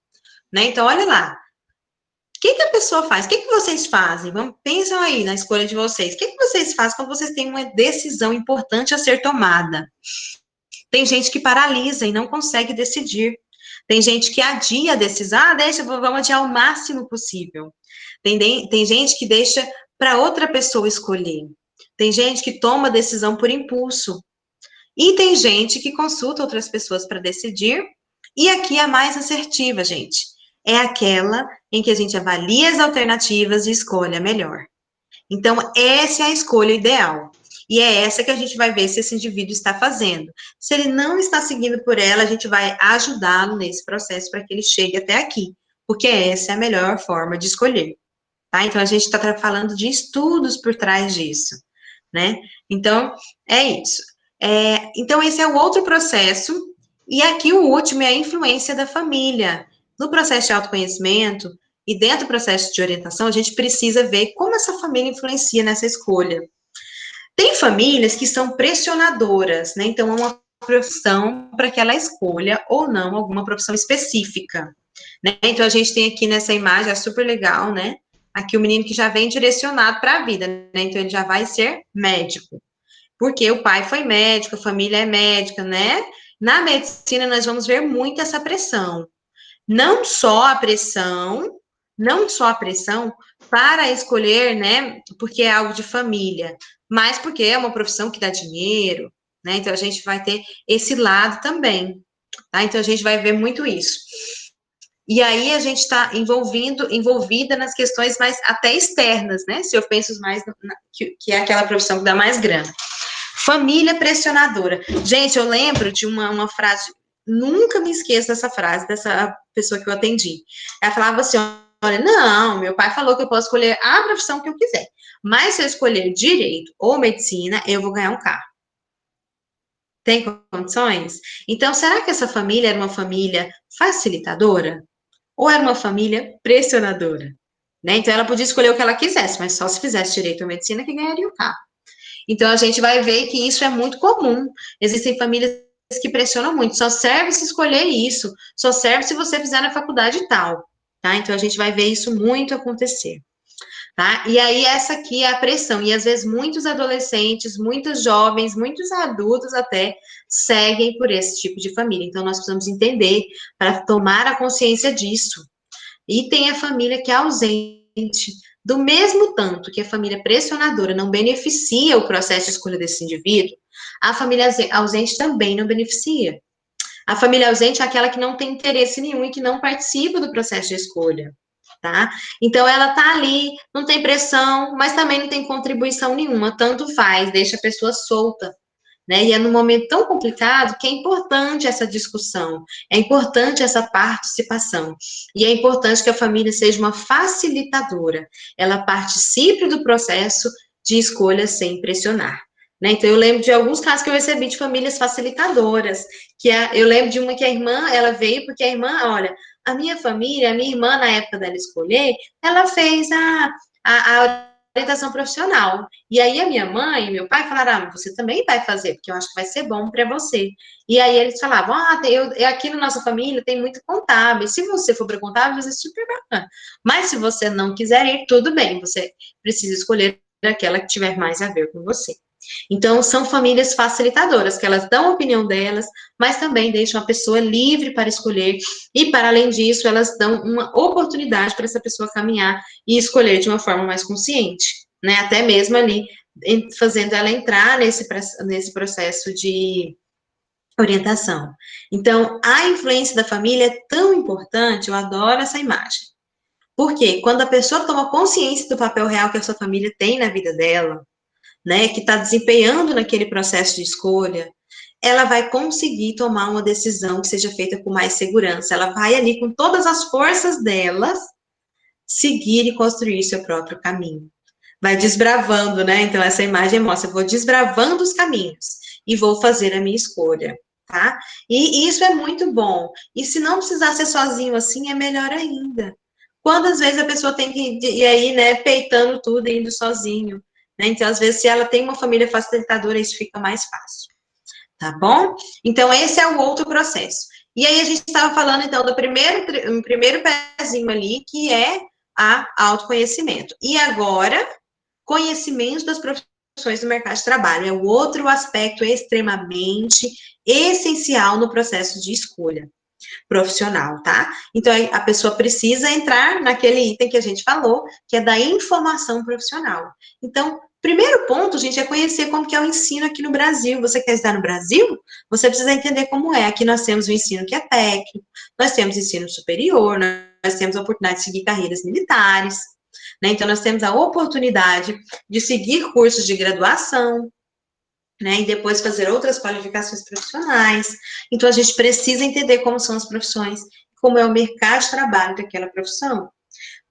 né? Então, olha lá. O que a pessoa faz? O que vocês fazem? Pensam aí na escolha de vocês. O que vocês fazem quando vocês têm uma decisão importante a ser tomada? Tem gente que paralisa e não consegue decidir. Tem gente que adia a decisão. Vamos adiar o máximo possível. Tem gente que deixa para outra pessoa escolher. Tem gente que toma decisão por impulso. E tem gente que consulta outras pessoas para decidir. E aqui a mais assertiva, gente, é aquela em que a gente avalia as alternativas e escolhe a melhor. Então, essa é a escolha ideal. E é essa que a gente vai ver se esse indivíduo está fazendo. Se ele não está seguindo por ela, a gente vai ajudá-lo nesse processo para que ele chegue até aqui. Porque essa é a melhor forma de escolher. Tá? Então, a gente está falando de estudos por trás disso, né? Então, é isso. Então, esse é o outro processo. E aqui o último é a influência da família. No processo de autoconhecimento e dentro do processo de orientação, a gente precisa ver como essa família influencia nessa escolha. Tem famílias que são pressionadoras, né? Então, é uma profissão para que ela escolha ou não alguma profissão específica, né? Então, a gente tem aqui nessa imagem, é super legal, né? Aqui o menino que já vem direcionado para a vida, né? Então, ele já vai ser médico, porque o pai foi médico, a família é médica, né? Na medicina, nós vamos ver muito essa pressão. Não só a pressão, não só a pressão para escolher, né? Porque é algo de família, mas porque é uma profissão que dá dinheiro, né? Então, a gente vai ter esse lado também, tá? Então, a gente vai ver muito isso. E aí a gente está envolvida nas questões mais até externas, né? Se eu penso mais que é aquela profissão que dá mais grana. Família pressionadora. Gente, eu lembro de uma frase, nunca me esqueço dessa frase, dessa pessoa que eu atendi. Ela falava assim: olha, não, meu pai falou que eu posso escolher a profissão que eu quiser, mas se eu escolher direito ou medicina, eu vou ganhar um carro. Tem condições? Então, será que essa família era uma família facilitadora? Ou era uma família pressionadora? Né? Então, ela podia escolher o que ela quisesse, mas só se fizesse direito ou medicina que ganharia o carro. Então, a gente vai ver que isso é muito comum. Existem famílias que pressionam muito. Só serve se escolher isso. Só serve se você fizer na faculdade tal. Tá? Então, a gente vai ver isso muito acontecer. Tá? E aí, essa aqui é a pressão. E, às vezes, muitos adolescentes, muitos jovens, muitos adultos até, seguem por esse tipo de família. Então, nós precisamos entender para tomar a consciência disso. E tem a família que é ausente. Do mesmo tanto que a família pressionadora não beneficia o processo de escolha desse indivíduo, a família ausente também não beneficia. A família ausente é aquela que não tem interesse nenhum e que não participa do processo de escolha, tá? Então, ela tá ali, não tem pressão, mas também não tem contribuição nenhuma, tanto faz, deixa a pessoa solta, né? E é num momento tão complicado que é importante essa discussão, é importante essa participação, e é importante que a família seja uma facilitadora, ela participe do processo de escolha sem pressionar. Né? Então, eu lembro de alguns casos que eu recebi de famílias facilitadoras, eu lembro de uma que a irmã, ela veio porque a irmã, olha, a minha família, a minha irmã, na época dela escolher, ela fez a orientação profissional. E aí a minha mãe e meu pai falaram, ah, você também vai fazer, porque eu acho que vai ser bom para você. E aí eles falavam, aqui na nossa família tem muito contábil, se você for para contábil, vai ser super bacana. Mas se você não quiser ir, tudo bem, você precisa escolher aquela que tiver mais a ver com você. Então, são famílias facilitadoras, que elas dão a opinião delas, mas também deixam a pessoa livre para escolher, e, para além disso, elas dão uma oportunidade para essa pessoa caminhar e escolher de uma forma mais consciente, né? Até mesmo ali, fazendo ela entrar nesse processo de orientação. Então, a influência da família é tão importante, eu adoro essa imagem. Porque quando a pessoa toma consciência do papel real que a sua família tem na vida dela, né, que está desempenhando naquele processo de escolha, ela vai conseguir tomar uma decisão que seja feita com mais segurança. Ela vai ali com todas as forças delas seguir e construir seu próprio caminho. Vai desbravando, né? Então essa imagem mostra, eu vou desbravando os caminhos e vou fazer a minha escolha, tá? E isso é muito bom. E se não precisar ser sozinho assim, é melhor ainda. Quantas vezes a pessoa tem que ir aí, né, peitando tudo e indo sozinho, né? Então, às vezes, se ela tem uma família facilitadora, isso fica mais fácil, tá bom? Então, esse é o outro processo. E aí, a gente estava falando, então, do primeiro pezinho ali, que é a autoconhecimento. E agora, conhecimento das profissões do mercado de trabalho. É o outro aspecto extremamente essencial no processo de escolha profissional, tá? Então, a pessoa precisa entrar naquele item que a gente falou, que é da informação profissional. Então, primeiro ponto, gente, é conhecer como que é o ensino aqui no Brasil. Você quer estudar no Brasil? Você precisa entender como é. Aqui nós temos o ensino que é técnico, nós temos ensino superior, nós temos a oportunidade de seguir carreiras militares, né? Então, nós temos a oportunidade de seguir cursos de graduação, né, e depois fazer outras qualificações profissionais. Então, a gente precisa entender como são as profissões, como é o mercado de trabalho daquela profissão.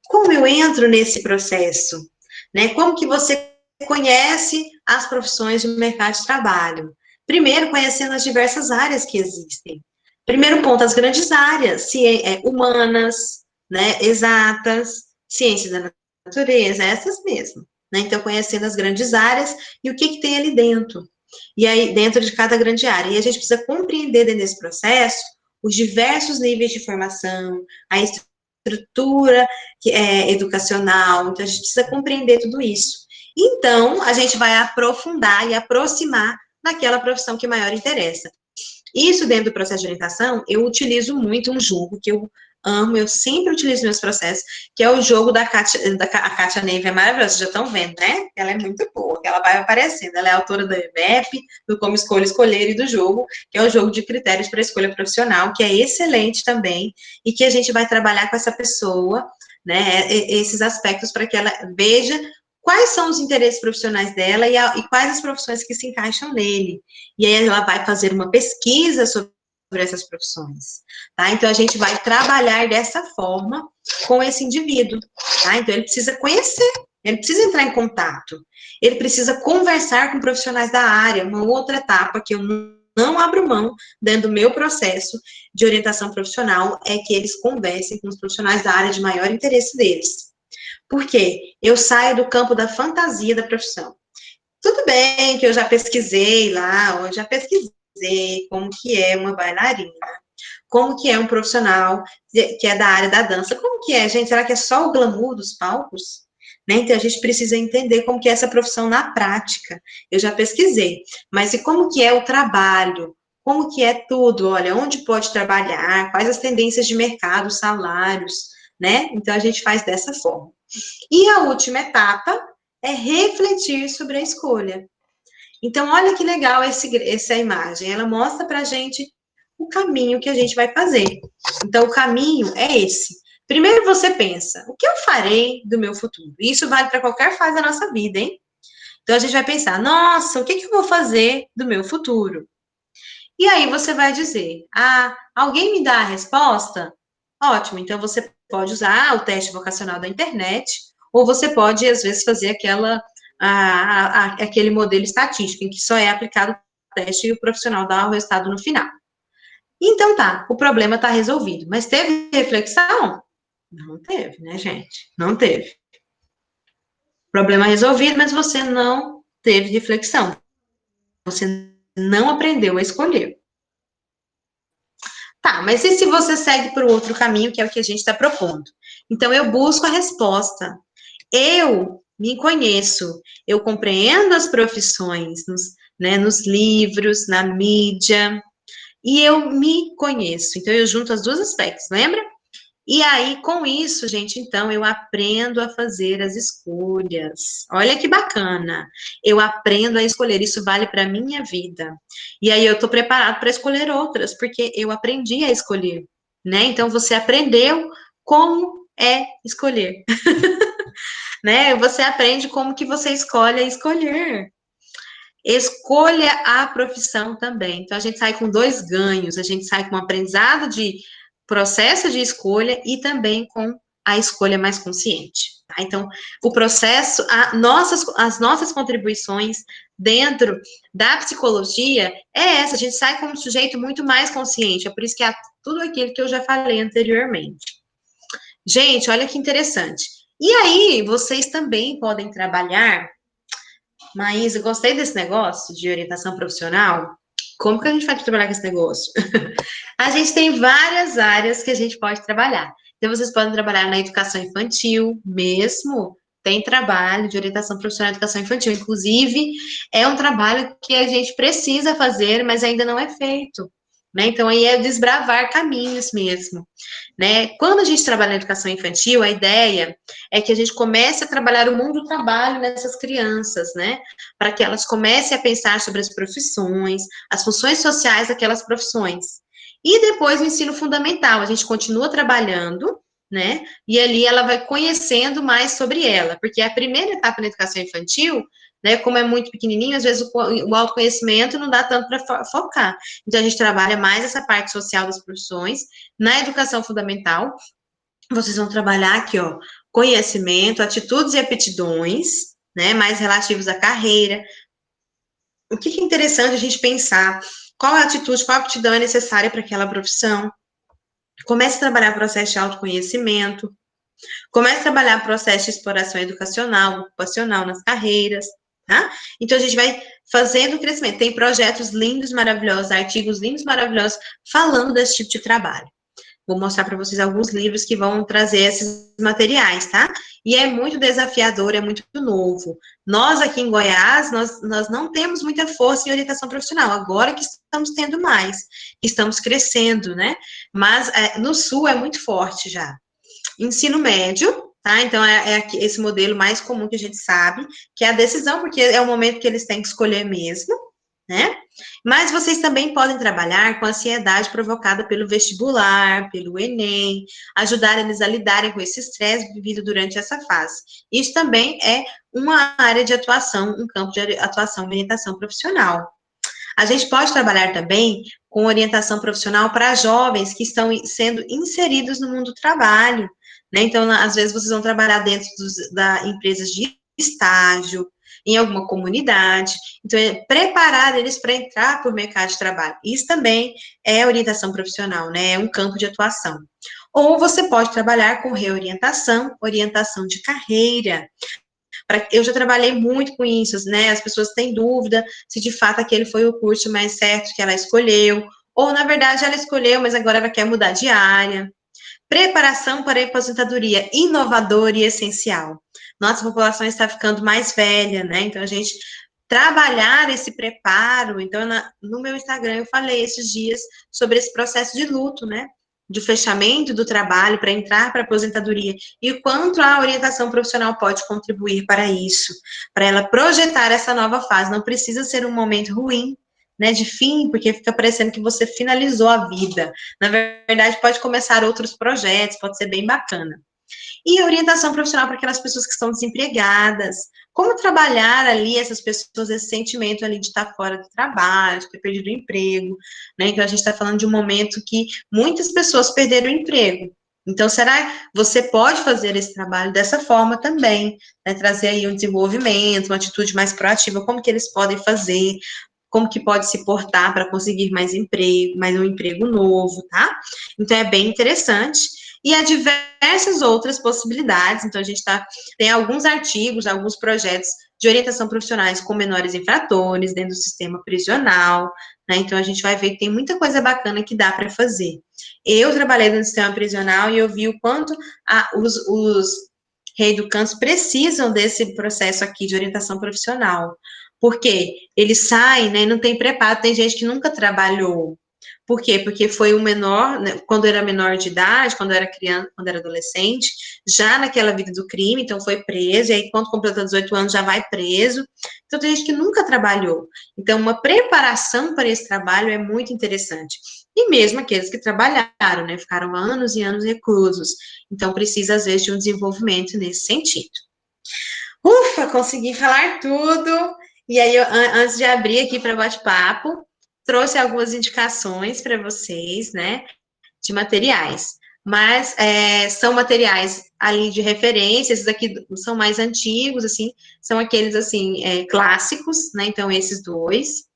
Como eu entro nesse processo? Né? Como que você conhece as profissões do mercado de trabalho? Primeiro, conhecendo as diversas áreas que existem. Primeiro ponto, as grandes áreas, humanas, né, exatas, ciências da natureza, essas mesmo. né? Então, conhecendo as grandes áreas e o que tem ali dentro. E aí, dentro de cada grande área. E a gente precisa compreender dentro desse processo os diversos níveis de formação, a estrutura educacional. Então, a gente precisa compreender tudo isso. Então, a gente vai aprofundar e aproximar daquela profissão que maior interessa. Isso dentro do processo de orientação, eu utilizo muito um jogo que eu amo, eu sempre utilizo nos meus processos, que é o jogo a Kátia Neve é maravilhosa, vocês já estão vendo, né? Ela é muito boa, que ela vai aparecendo, ela é autora do EVEP, do Como Escolher e do jogo, que é o jogo de critérios para escolha profissional, que é excelente também, e que a gente vai trabalhar com essa pessoa, né, esses aspectos para que ela veja quais são os interesses profissionais dela e quais as profissões que se encaixam nele. E aí ela vai fazer uma pesquisa sobre essas profissões, tá? Então, a gente vai trabalhar dessa forma com esse indivíduo, tá? Então, ele precisa conhecer, ele precisa entrar em contato, ele precisa conversar com profissionais da área, uma outra etapa que eu não abro mão dentro do meu processo de orientação profissional, é que eles conversem com os profissionais da área de maior interesse deles. Por quê? Eu saio do campo da fantasia da profissão. Tudo bem que eu já pesquisei lá, eu já pesquisei como que é uma bailarina, como que é um profissional que é da área da dança, como que é, gente? Será que é só o glamour dos palcos? Né? Então, a gente precisa entender como que é essa profissão na prática. Eu já pesquisei, mas e como que é o trabalho? Como que é tudo? Olha, onde pode trabalhar? Quais as tendências de mercado, salários, né? Então, a gente faz dessa forma. E a última etapa é refletir sobre a escolha. Então, olha que legal essa imagem. Ela mostra para a gente o caminho que a gente vai fazer. Então, o caminho é esse. Primeiro você pensa, o que eu farei do meu futuro? Isso vale para qualquer fase da nossa vida, hein? Então, a gente vai pensar, nossa, o que eu vou fazer do meu futuro? E aí você vai dizer, alguém me dá a resposta? Ótimo, então você pode usar o teste vocacional da internet, ou você pode, às vezes, fazer aquele modelo estatístico, em que só é aplicado o teste e o profissional dá o resultado no final. Então tá, o problema está resolvido. Mas teve reflexão? Não teve, né, gente? Não teve. Problema resolvido, mas você não teve reflexão. Você não aprendeu a escolher. Tá, mas e se você segue por outro caminho, que é o que a gente está propondo? Então, eu busco a resposta. Eu me conheço, eu compreendo as profissões nos livros, na mídia, e eu me conheço. Então, eu junto os dois aspectos, lembra? E aí, com isso, gente, então, eu aprendo a fazer as escolhas. Olha que bacana. Eu aprendo a escolher, isso vale para a minha vida. E aí, eu estou preparado para escolher outras, porque eu aprendi a escolher, né? Então, você aprendeu como é escolher, né? Você aprende como que você escolhe escolher. Escolha a profissão também. Então, a gente sai com dois ganhos. A gente sai com um aprendizado de processo de escolha e também com a escolha mais consciente. Tá? Então, o processo, as nossas contribuições dentro da psicologia é essa. A gente sai como um sujeito muito mais consciente. É por isso que é tudo aquilo que eu já falei anteriormente. Gente, olha que interessante. E aí, vocês também podem trabalhar. Maísa, eu gostei desse negócio de orientação profissional. Como que a gente vai trabalhar com esse negócio? A gente tem várias áreas que a gente pode trabalhar. Então, vocês podem trabalhar na educação infantil mesmo. Tem trabalho de orientação profissional de educação infantil. Inclusive, é um trabalho que a gente precisa fazer, mas ainda não é feito. Né? Então, aí é desbravar caminhos mesmo. Né? Quando a gente trabalha na educação infantil, a ideia é que a gente comece a trabalhar o mundo do trabalho nessas crianças, né? Para que elas comecem a pensar sobre as profissões, as funções sociais daquelas profissões. E depois o ensino fundamental, a gente continua trabalhando, né? E ali ela vai conhecendo mais sobre ela, porque a primeira etapa na educação infantil, né? Como é muito pequenininho, às vezes o autoconhecimento não dá tanto para focar. Então a gente trabalha mais essa parte social das profissões na educação fundamental. Vocês vão trabalhar aqui, ó, conhecimento, atitudes e aptidões, né? Mais relativos à carreira. O que é interessante a gente pensar? Qual atitude, qual aptidão é necessária para aquela profissão? Comece a trabalhar o processo de autoconhecimento, Comece a trabalhar processo de exploração educacional, ocupacional nas carreiras, tá? Então, a gente vai fazendo o crescimento. Tem projetos lindos, maravilhosos, artigos lindos, maravilhosos, falando desse tipo de trabalho. Vou mostrar para vocês alguns livros que vão trazer esses materiais, tá? E é muito desafiador, é muito novo. Nós aqui em Goiás, nós não temos muita força em orientação profissional, agora que estamos tendo mais, estamos crescendo, né? Mas no Sul é muito forte já. Ensino médio, tá? Então, esse modelo mais comum que a gente sabe, que é a decisão, porque é o momento que eles têm que escolher mesmo, né? Mas vocês também podem trabalhar com a ansiedade provocada pelo vestibular, pelo Enem, ajudar eles a lidarem com esse estresse vivido durante essa fase. Isso também é uma área de atuação, um campo de atuação de orientação profissional. A gente pode trabalhar também com orientação profissional para jovens que estão sendo inseridos no mundo do trabalho, né? Então, às vezes, vocês vão trabalhar dentro da empresas de estágio, em alguma comunidade. Então, é preparar eles para entrar para o mercado de trabalho. Isso também é orientação profissional, né? É um campo de atuação. Ou você pode trabalhar com reorientação, orientação de carreira. Eu já trabalhei muito com isso, né? As pessoas têm dúvida se de fato aquele foi o curso mais certo que ela escolheu, ou na verdade ela escolheu, mas agora ela quer mudar de área. Preparação para a aposentadoria, inovadora e essencial. Nossa população está ficando mais velha, né? Então, a gente trabalhar esse preparo. Então, no meu Instagram, eu falei esses dias sobre esse processo de luto, né? De fechamento do trabalho para entrar para a aposentadoria. E o quanto a orientação profissional pode contribuir para isso, para ela projetar essa nova fase. Não precisa ser um momento ruim, né, de fim, porque fica parecendo que você finalizou a vida. Na verdade, pode começar outros projetos, pode ser bem bacana. E orientação profissional para aquelas pessoas que estão desempregadas. Como trabalhar ali essas pessoas, esse sentimento ali de estar fora do trabalho, de ter perdido o emprego, né? Então, a gente está falando de um momento que muitas pessoas perderam o emprego. Então, será que você pode fazer esse trabalho dessa forma também, né? Trazer aí um desenvolvimento, uma atitude mais proativa, como que eles podem fazer, como que pode se portar para conseguir mais emprego, mais um emprego novo, tá? Então, é bem interessante. E há diversas outras possibilidades. Então, a gente tem alguns artigos, alguns projetos de orientação profissionais com menores infratores dentro do sistema prisional, né? Então, a gente vai ver que tem muita coisa bacana que dá para fazer. Eu trabalhei no sistema prisional e eu vi o quanto os reeducantes precisam desse processo aqui de orientação profissional. Porque eles saem, né, e não tem preparo, tem gente que nunca trabalhou. Por quê? Porque foi um menor, né, quando era menor de idade, quando era criança, quando era adolescente, já naquela vida do crime, então foi preso, e aí quando completa 18 anos já vai preso. Então tem gente que nunca trabalhou. Então uma preparação para esse trabalho é muito interessante. E mesmo aqueles que trabalharam, né, ficaram anos e anos reclusos. Então precisa às vezes de um desenvolvimento nesse sentido. Ufa, consegui falar tudo. E aí, antes de abrir aqui para bate-papo, trouxe algumas indicações para vocês, né, de materiais. Mas são materiais ali de referência, esses aqui são mais antigos, assim, são aqueles, assim, clássicos, né, então esses dois.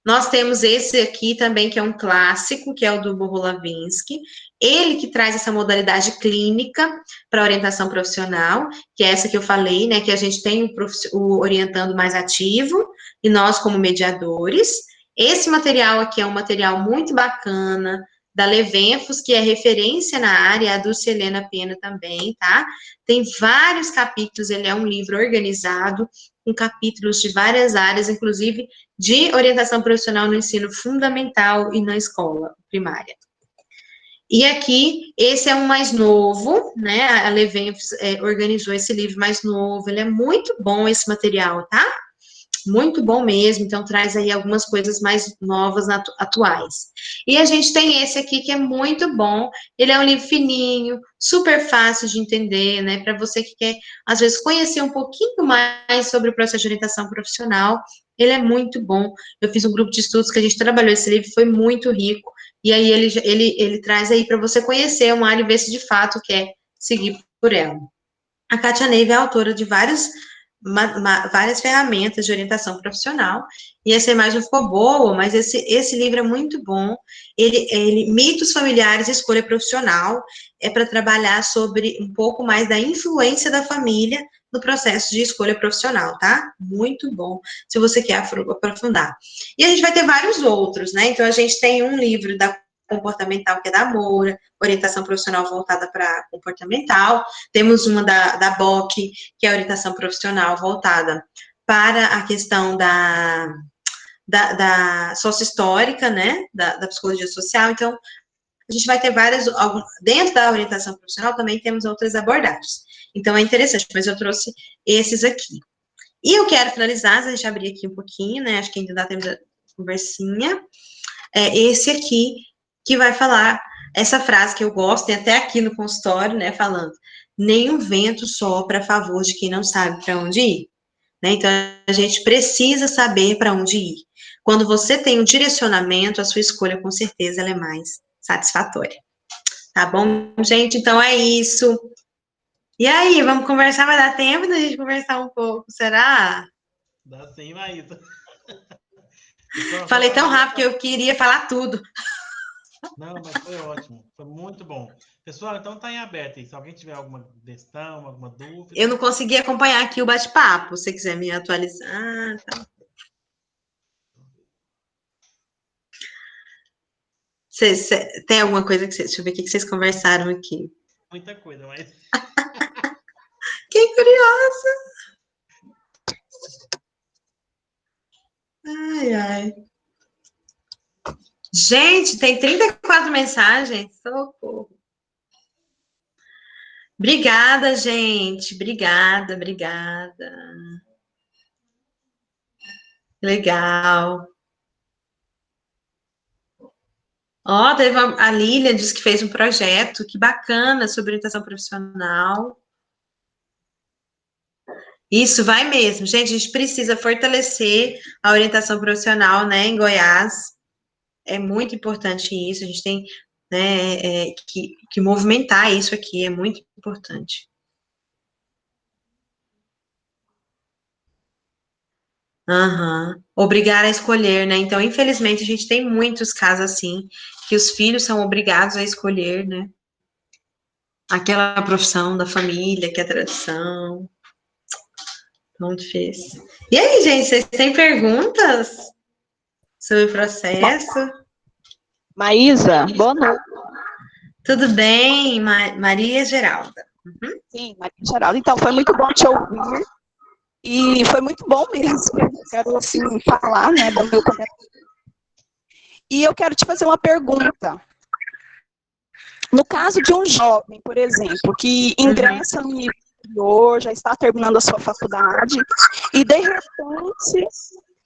Nós temos esse aqui também, que é um clássico, que é o do Boholavinsky. Ele que traz essa modalidade clínica para orientação profissional, que é essa que eu falei, né, que a gente tem o orientando mais ativo, e nós como mediadores. Esse material aqui é um material muito bacana, da Levenfos, que é referência na área, a Dulce Helena Pena também, tá? Tem vários capítulos, ele é um livro organizado, com capítulos de várias áreas, inclusive de orientação profissional no ensino fundamental e na escola primária. E aqui, esse é um mais novo, né? A Levenfos organizou esse livro mais novo, ele é muito bom esse material, tá? Muito bom mesmo, então traz aí algumas coisas mais novas, atuais. E a gente tem esse aqui que é muito bom, ele é um livro fininho, super fácil de entender, né, para você que quer, às vezes, conhecer um pouquinho mais sobre o processo de orientação profissional, ele é muito bom. Eu fiz um grupo de estudos que a gente trabalhou esse livro, foi muito rico, e aí ele traz aí para você conhecer uma área e ver se de fato quer seguir por ela. A Kátia Neiva é autora de vários várias ferramentas de orientação profissional, e essa imagem ficou boa, mas esse livro é muito bom. Mitos familiares e escolha profissional, é para trabalhar sobre um pouco mais da influência da família no processo de escolha profissional, tá? Muito bom, se você quer aprofundar. E a gente vai ter vários outros, né? Então, a gente tem um livro da comportamental, que é da Moura, orientação profissional voltada para comportamental. Temos uma da BOC, que é a orientação profissional voltada para a questão da sócio-histórica, né, da psicologia social. Então, a gente vai ter dentro da orientação profissional também temos outras abordagens. Então, é interessante, mas eu trouxe esses aqui. E eu quero finalizar, se a gente abrir aqui um pouquinho, né, acho que ainda dá tempo de conversinha, esse aqui, que vai falar essa frase que eu gosto, tem até aqui no consultório, né, falando, nenhum vento sopra a favor de quem não sabe para onde ir, né, então a gente precisa saber para onde ir. Quando você tem um direcionamento, a sua escolha, com certeza, ela é mais satisfatória. Tá bom, gente? Então é isso. E aí, vamos conversar? Vai dar tempo da gente conversar um pouco, será? Dá sim, Maísa. Falei tão rápido que eu queria falar tudo. Não, mas foi ótimo. Foi muito bom. Pessoal, então tá em aberto aí. Se alguém tiver alguma questão, alguma dúvida... Eu não consegui acompanhar aqui o bate-papo. Se você quiser me atualizar, tá. Tem alguma coisa que vocês... Deixa eu ver o que vocês conversaram aqui. Muita coisa, mas... Que curiosa! Ai, ai. Gente, tem 34 mensagens. Socorro. Obrigada, gente. Obrigada. Legal. Ó, teve a Lília disse que fez um projeto, que bacana, sobre orientação profissional. Isso, vai mesmo. Gente, a gente precisa fortalecer a orientação profissional, né, em Goiás. É muito importante isso, a gente tem, né, que movimentar isso aqui, é muito importante. Obrigar a escolher, né? Então, infelizmente, a gente tem muitos casos assim, que os filhos são obrigados a escolher, né? Aquela profissão da família, que é a tradição. Muito difícil. E aí, gente, vocês têm perguntas sobre o processo? Maísa, boa noite. Tudo bem, Maria Geralda? Uhum. Sim, Maria Geralda. Então, foi muito bom te ouvir. E foi muito bom mesmo. Quero, assim, falar, né, do meu comentário. E eu quero te fazer uma pergunta. No caso de um jovem, por exemplo, que ingressa no nível superior, já está terminando a sua faculdade, e de repente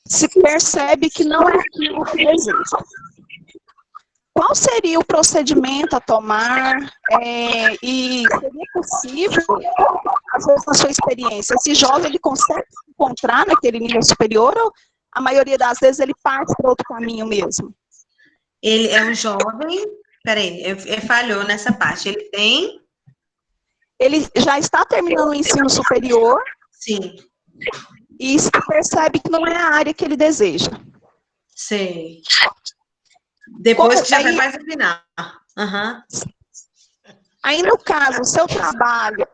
se percebe que não é aquilo que deseja. Qual seria o procedimento a tomar? E seria possível, na sua experiência, esse jovem ele consegue se encontrar naquele nível superior ou a maioria das vezes ele parte para outro caminho mesmo? Ele é um jovem... Peraí, falhou nessa parte. Ele já está terminando o ensino superior. Sim. E se percebe que não é a área que ele deseja. Sei. Depois que já vai mais no final. Aí, no caso, o seu trabalho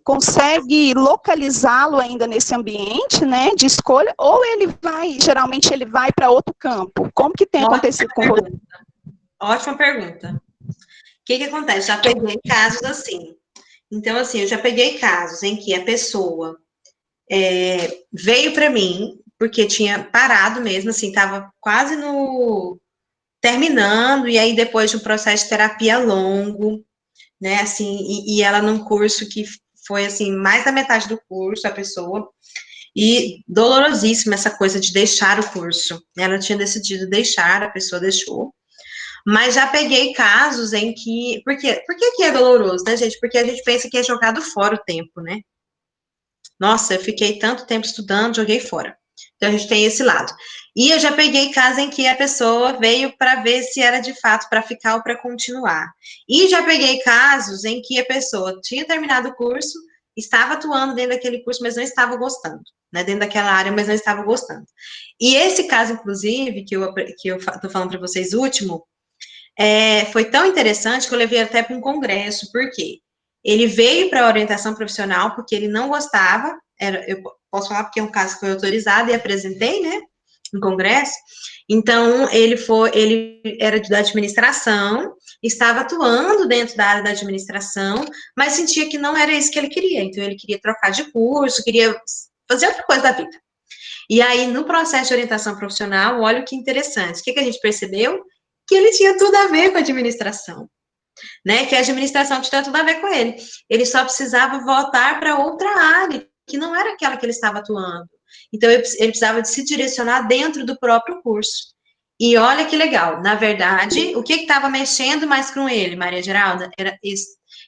consegue localizá-lo ainda nesse ambiente, né, de escolha, ou geralmente ele vai para outro campo? Como que tem acontecido com você? Ótima pergunta. O que acontece? Já peguei casos assim. Então, assim, eu já peguei casos em que a pessoa veio para mim, porque tinha parado mesmo, assim, estava quase terminando, e aí depois de um processo de terapia longo, né, assim, e ela num curso que foi, assim, mais da metade do curso, a pessoa, e dolorosíssima essa coisa de deixar o curso. Ela tinha decidido deixar, a pessoa deixou. Mas já peguei casos em que... Por que é doloroso, né, gente? Porque a gente pensa que é jogado fora o tempo, né? Nossa, eu fiquei tanto tempo estudando, joguei fora. Então, a gente tem esse lado. E eu já peguei casos em que a pessoa veio para ver se era de fato para ficar ou para continuar. E já peguei casos em que a pessoa tinha terminado o curso estava atuando dentro daquele curso, mas não estava gostando, né? Dentro daquela área, mas não estava gostando. E esse caso, inclusive, que eu estou falando para vocês, último, foi tão interessante que eu levei até para um congresso, porque ele veio para a orientação profissional porque ele não gostava, eu posso falar porque é um caso que foi autorizado e apresentei, né, no congresso. Então, ele era da administração, estava atuando dentro da área da administração, mas sentia que não era isso que ele queria, então ele queria trocar de curso, queria fazer outra coisa da vida. E aí, no processo de orientação profissional, olha o que interessante, o que a gente percebeu? Que ele tinha tudo a ver com a administração, né? Que a administração tinha tudo a ver com ele. Ele só precisava voltar para outra área, que não era aquela que ele estava atuando. Então, ele precisava de se direcionar dentro do próprio curso. E olha que legal, na verdade, o que estava mexendo mais com ele, Maria Geralda? Era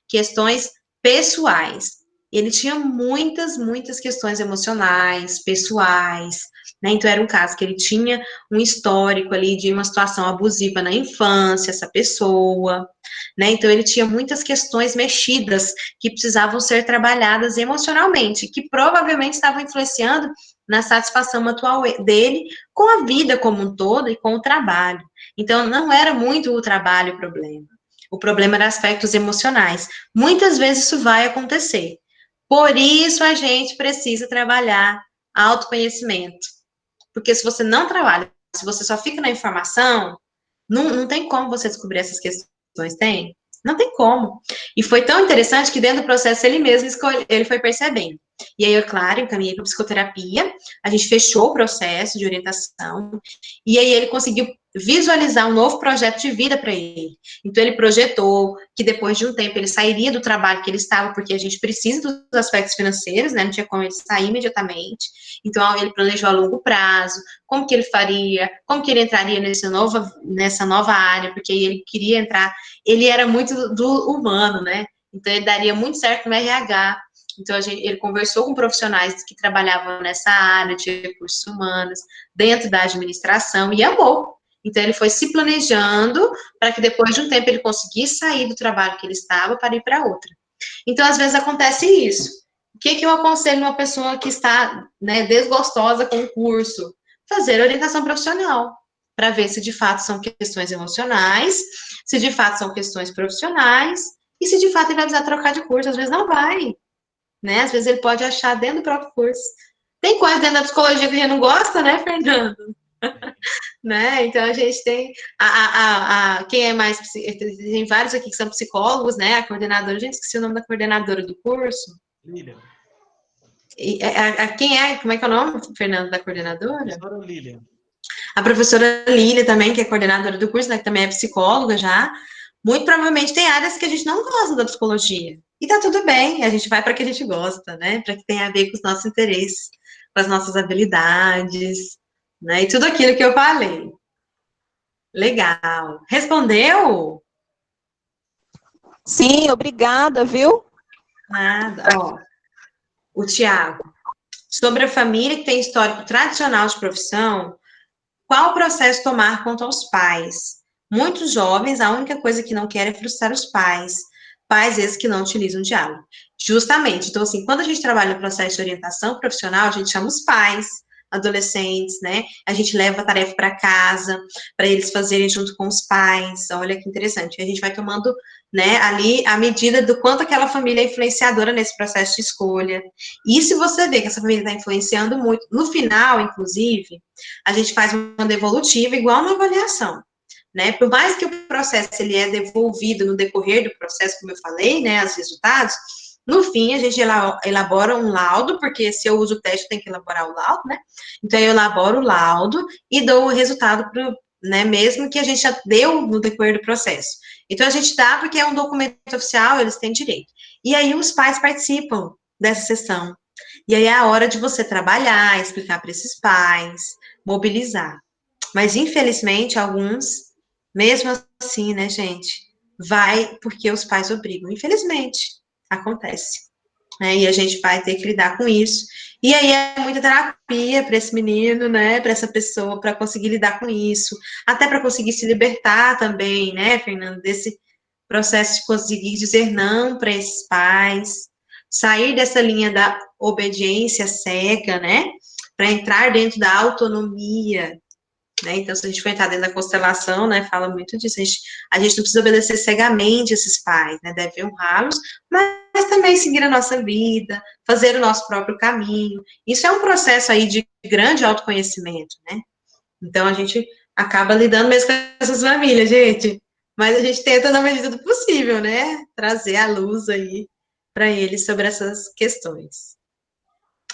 questões pessoais. Ele tinha muitas questões emocionais, pessoais, né? Então, era um caso que ele tinha um histórico ali de uma situação abusiva na infância, essa pessoa, né? Então, ele tinha muitas questões mexidas que precisavam ser trabalhadas emocionalmente, que provavelmente estavam influenciando na satisfação atual dele com a vida como um todo e com o trabalho. Então, não era muito o trabalho o problema era aspectos emocionais. Muitas vezes isso vai acontecer. Por isso, a gente precisa trabalhar autoconhecimento. Porque se você não trabalha, se você só fica na informação, não tem como você descobrir essas questões, tem? Não tem como. E foi tão interessante que dentro do processo ele mesmo ele foi percebendo. E aí, eu, claro, encaminhei para psicoterapia, a gente fechou o processo de orientação, e aí ele conseguiu visualizar um novo projeto de vida para ele. Então, ele projetou que depois de um tempo ele sairia do trabalho que ele estava, porque a gente precisa dos aspectos financeiros, né? Não tinha como ele sair imediatamente. Então, ele planejou a longo prazo, como que ele faria, como que ele entraria nessa nova área, porque ele queria entrar, ele era muito do humano, né? Então, ele daria muito certo no RH. Então, ele conversou com profissionais que trabalhavam nessa área de recursos humanos, dentro da administração, e amou. Então, ele foi se planejando para que depois de um tempo ele conseguisse sair do trabalho que ele estava para ir para outra. Então, às vezes acontece isso. O que eu aconselho uma pessoa que está, né, desgostosa com o curso? Fazer orientação profissional, para ver se de fato são questões emocionais, se de fato são questões profissionais, e se de fato ele vai precisar trocar de curso. Às vezes não vai, né? Às vezes ele pode achar dentro do próprio curso. Tem coisa dentro da psicologia que a gente não gosta, né, Fernando? Né? Então a gente tem quem é mais, tem vários aqui que são psicólogos, né? A coordenadora, gente, esqueci o nome da coordenadora do curso. Lilian. Quem é? Como é que é o nome, Fernando, da coordenadora? Professora Lilian. A professora Lília também, que é coordenadora do curso, né? Que também é psicóloga já. Muito provavelmente tem áreas que a gente não gosta da psicologia. E tá tudo bem, a gente vai para que a gente gosta, né? Para que tenha a ver com os nossos interesses, com as nossas habilidades, né? E tudo aquilo que eu falei. Legal. Respondeu? Sim, obrigada, viu? Nada. Ó, o Tiago. Sobre a família que tem histórico tradicional de profissão, qual o processo tomar quanto aos pais? Muitos jovens, a única coisa que não querem é frustrar os pais. Pais, esses que não utilizam o diálogo. Justamente. Então, assim, quando a gente trabalha no processo de orientação profissional, a gente chama os pais, adolescentes, né? A gente leva a tarefa para casa, para eles fazerem junto com os pais. Olha que interessante. A gente vai tomando, né, ali a medida do quanto aquela família é influenciadora nesse processo de escolha. E se você vê que essa família está influenciando muito, no final, inclusive, a gente faz uma devolutiva igual uma avaliação. Né? Por mais que o processo ele é devolvido no decorrer do processo, como eu falei, né, os resultados, no fim a gente elabora um laudo, porque se eu uso o teste, tem que elaborar o laudo, né? Então eu elaboro o laudo e dou o resultado pro, né, mesmo que a gente já deu no decorrer do processo. Então a gente dá porque é um documento oficial, eles têm direito. E aí os pais participam dessa sessão. E aí é a hora de você trabalhar, explicar para esses pais, mobilizar. Mas infelizmente alguns mesmo assim, né, gente, vai porque os pais obrigam. Infelizmente, acontece. Né, e a gente vai ter que lidar com isso. E aí é muita terapia para esse menino, né, para essa pessoa, para conseguir lidar com isso. Até para conseguir se libertar também, né, Fernando, desse processo de conseguir dizer não para esses pais. sair dessa linha da obediência cega, né? Para entrar dentro da autonomia, né? Então, se a gente for entrar dentro da constelação, né, fala muito disso. A gente não precisa obedecer cegamente esses pais, né? Deve honrá-los, mas também seguir a nossa vida, fazer o nosso próprio caminho. Isso é um processo aí de grande autoconhecimento, né? Então, a gente acaba lidando mesmo com essas famílias, gente. Mas a gente tenta, na medida do possível, né? Trazer a luz aí para eles sobre essas questões.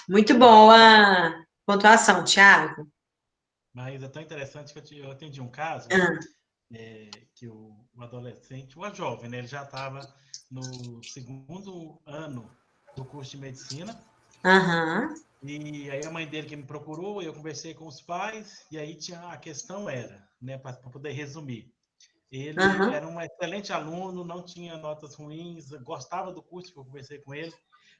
Muito boa a pontuação, Thiago. Mas é tão interessante que eu atendi um caso Ah, que o adolescente, o jovem, né, ele já estava no segundo ano do curso de medicina. aham, E aí a mãe dele que me procurou, eu conversei com os pais, e aí a questão era, né, para poder resumir, ele aham, era um excelente aluno, não tinha notas ruins, gostava do curso que eu conversei com ele.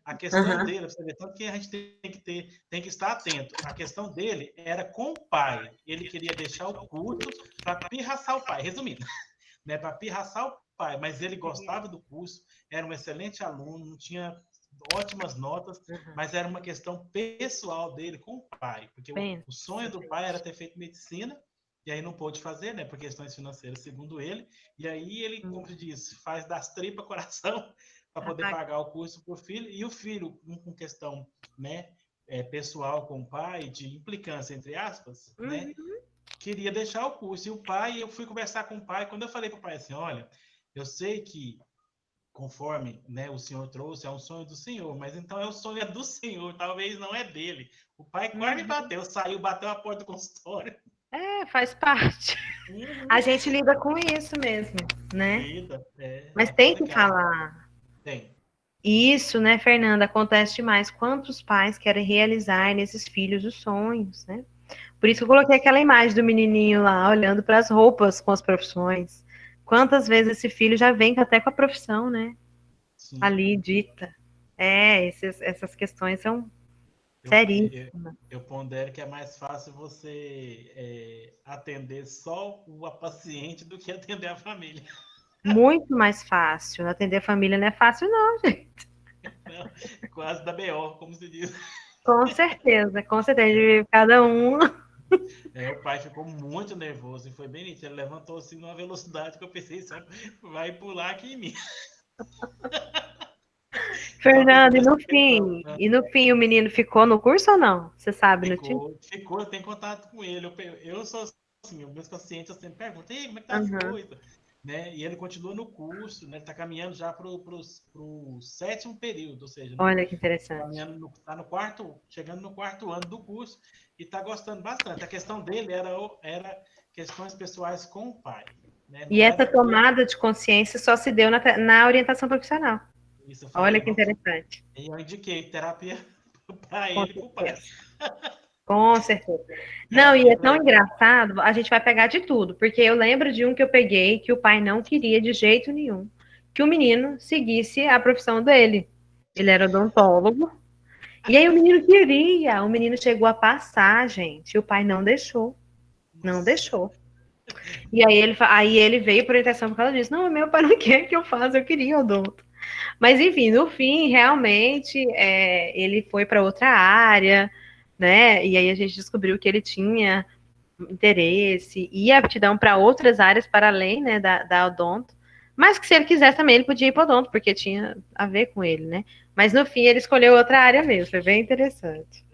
A questão aham, dele, você vê, tanto que a gente tem que estar atento. A questão dele era com o pai. Ele queria deixar o curso para pirraçar o pai, resumindo, né, para pirraçar o pai, mas ele gostava do curso, era um excelente aluno, tinha ótimas notas, mas era uma questão pessoal dele com o pai, porque o sonho do pai era ter feito medicina, e aí não pôde fazer, né, por questões financeiras, segundo ele, e aí ele, como se diz, faz das tripas coração para poder pagar o curso para o filho, e o filho, com questão, né, pessoal com o pai, de implicância, entre aspas, né, queria deixar o curso. E o pai, eu fui conversar com o pai, quando eu falei para o pai assim, olha, eu sei que conforme, né, o senhor trouxe, é um sonho do senhor, mas então é o sonho do senhor, talvez não é dele. O pai quase me bateu, saiu, bateu a porta do consultório. Faz parte. A gente lida com isso mesmo, né? Mas tem que falar. Tem. Isso, né, Fernanda? Acontece demais. Quantos pais querem realizar nesses filhos os sonhos, né? Por isso eu coloquei aquela imagem do menininho lá, olhando para as roupas com as profissões. Quantas vezes esse filho já vem até com a profissão, né? Sim. Ali dita. Essas questões são seríssimas. Eu pondero que é mais fácil você atender só a paciente do que atender a família. Muito mais fácil. Atender a família não é fácil, não, gente. Não, quase da BO, como se diz. Com certeza, com certeza. Cada um. O pai ficou muito nervoso e foi bem nítido. Ele levantou assim numa velocidade que eu pensei, só vai pular aqui em mim. Fernando, e no fim o menino ficou no curso ou não? Você sabe, não tinha? Ficou, eu tenho contato com ele. Eu sou assim, os meus pacientes eu sempre pergunto, ei, como é que tá as coisas? Né? E ele continua no curso, né? Ele está caminhando já para o sétimo período, ou seja, olha que interessante. Está chegando no quarto ano do curso e está gostando bastante. A questão dele era questões pessoais com o pai. Né? E essa tomada de consciência só se deu na orientação profissional. Isso, olha que interessante. E eu indiquei terapia para ele e para o pai. Com certeza. Não, e é tão engraçado, a gente vai pegar de tudo, porque eu lembro de um que eu peguei que o pai não queria de jeito nenhum que o menino seguisse a profissão dele. Ele era odontólogo. E aí o menino chegou a passar, gente, e o pai não deixou. Não deixou. E aí ele veio por orientação por causa disso. Não, meu pai não quer que eu faça, eu queria odonto. Mas enfim, no fim, realmente, ele foi para outra área, né? E aí a gente descobriu que ele tinha interesse e aptidão para outras áreas para além, né, da odonto. Mas que se ele quisesse também, ele podia ir para odonto, porque tinha a ver com ele, né? Mas no fim ele escolheu outra área mesmo, foi bem interessante.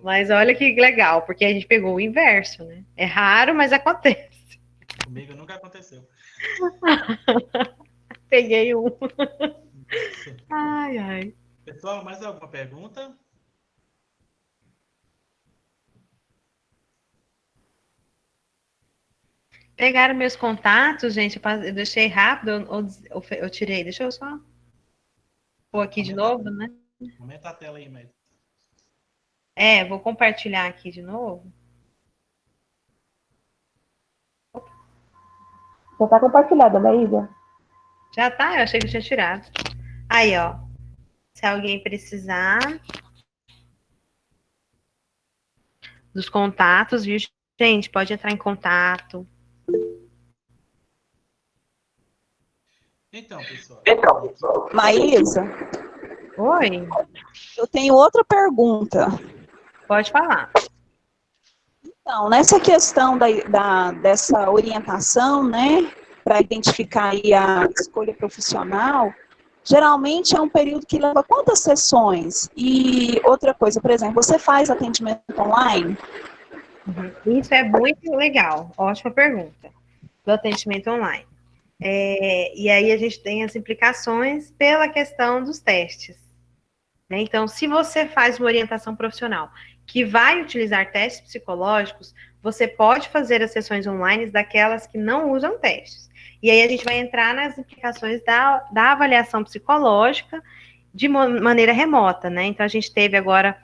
Mas olha que legal, porque a gente pegou o inverso, né? É raro, mas acontece. Comigo nunca aconteceu. Peguei um. Ai, ai. Pessoal, mais alguma pergunta? Pegaram meus contatos, gente. Eu deixei rápido ou eu tirei? Deixa eu só pôr aqui de novo, né? Aumenta a tela aí, mas. Vou compartilhar aqui de novo. Já tá compartilhada, Maísa? Já tá? Eu achei que eu tinha tirado. Aí, ó. Se alguém precisar dos contatos, viu? Gente, pode entrar em contato. Então, pessoal. Maísa, Oi, Eu tenho outra pergunta. pode falar. Então, nessa questão dessa orientação, né, para identificar aí a escolha profissional, geralmente é um período que leva quantas sessões? E outra coisa, por exemplo, você faz atendimento online? Isso é muito legal. Ótima pergunta. Do atendimento online. E aí a gente tem as implicações pela questão dos testes. Né? Então, se você faz uma orientação profissional que vai utilizar testes psicológicos, você pode fazer as sessões online daquelas que não usam testes. E aí a gente vai entrar nas implicações da avaliação psicológica de maneira remota, né? Então, a gente teve agora,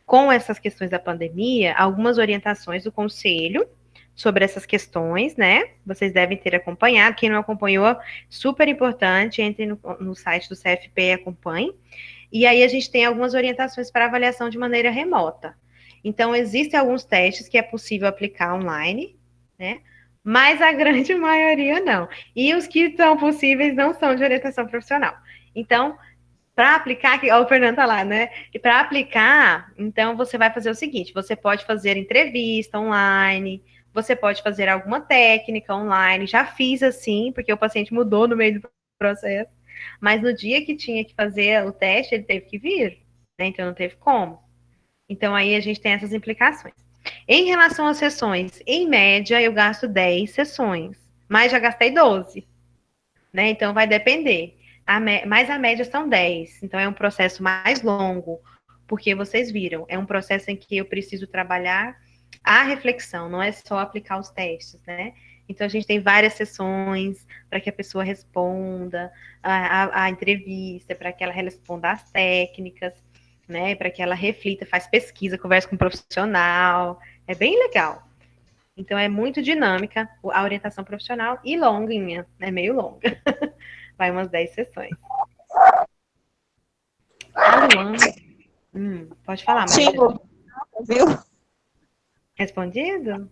com essas questões da pandemia, algumas orientações do conselho sobre essas questões, né? Vocês devem ter acompanhado. Quem não acompanhou, super importante, entre no site do CFP e acompanhe. E aí a gente tem algumas orientações para avaliação de maneira remota. Então, existem alguns testes que é possível aplicar online, né? Mas a grande maioria não. E os que são possíveis não são de orientação profissional. Então, para aplicar, ó, o Fernando tá lá, né? E para aplicar, então você vai fazer o seguinte: você pode fazer entrevista online, você pode fazer alguma técnica online. Já fiz assim, porque o paciente mudou no meio do processo. Mas no dia que tinha que fazer o teste, ele teve que vir, né? Então não teve como. Então aí a gente tem essas implicações. Em relação às sessões, em média eu gasto 10 sessões, mas já gastei 12, né? Então vai depender. Mas a média são 10, então é um processo mais longo, porque vocês viram, é um processo em que eu preciso trabalhar a reflexão, não é só aplicar os testes, né? Então a gente tem várias sessões para que a pessoa responda a entrevista, para que ela responda as técnicas, né? Para que ela reflita, faz pesquisa, conversa com um profissional. É bem legal. Então é muito dinâmica a orientação profissional e longuinha, é meio longa. Vai umas 10 sessões. A Luana. Pode falar, Sim, Maria. viu? Respondido?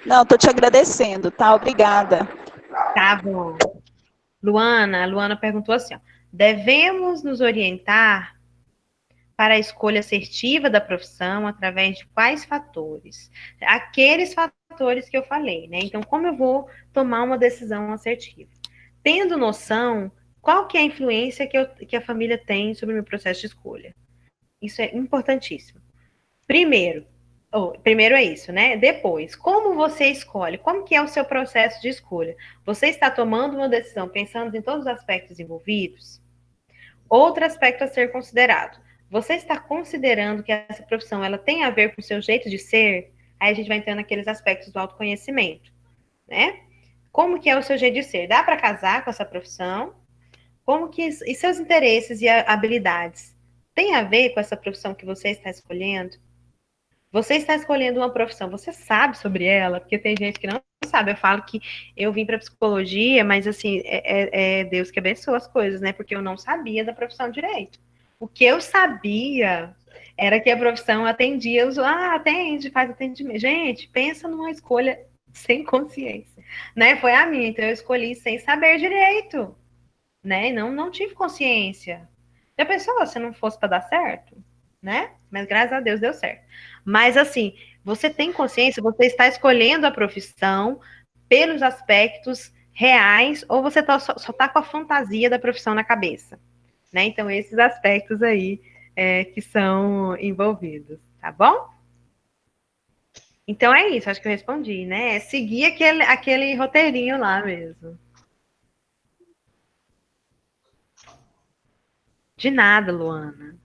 Não, estou te agradecendo, tá? Obrigada. Tá bom. A Luana perguntou assim: ó, devemos nos orientar para a escolha assertiva da profissão através de quais fatores? Aqueles fatores que eu falei, né? Então, como eu vou tomar uma decisão assertiva? Tendo noção qual que é a influência que a família tem sobre o meu processo de escolha. Isso é importantíssimo. Primeiro é isso, né? Depois, como você escolhe? Como que é o seu processo de escolha? Você está tomando uma decisão pensando em todos os aspectos envolvidos? Outro aspecto a ser considerado. Você está considerando que essa profissão ela tem a ver com o seu jeito de ser? Aí a gente vai entrando naqueles aspectos do autoconhecimento, né? Como que é o seu jeito de ser? Dá para casar com essa profissão? Como que e seus interesses e habilidades têm a ver com essa profissão que você está escolhendo? Você está escolhendo uma profissão, você sabe sobre ela? Porque tem gente que não sabe. Eu falo que eu vim para psicologia, mas assim, é Deus que abençoa as coisas, né? Porque eu não sabia da profissão direito. O que eu sabia era que a profissão atendia os. Atende, faz atendimento. Gente, pensa numa escolha sem consciência, né? Foi a minha, então eu escolhi sem saber direito, né? E não tive consciência. Já pensou se não fosse para dar certo, né? Mas graças a Deus deu certo. Mas assim, você tem consciência, você está escolhendo a profissão pelos aspectos reais ou você só está com a fantasia da profissão na cabeça, né? Então esses aspectos aí que são envolvidos, tá bom? Então é isso, acho que eu respondi, né? É seguir aquele roteirinho lá mesmo. De nada, Luana.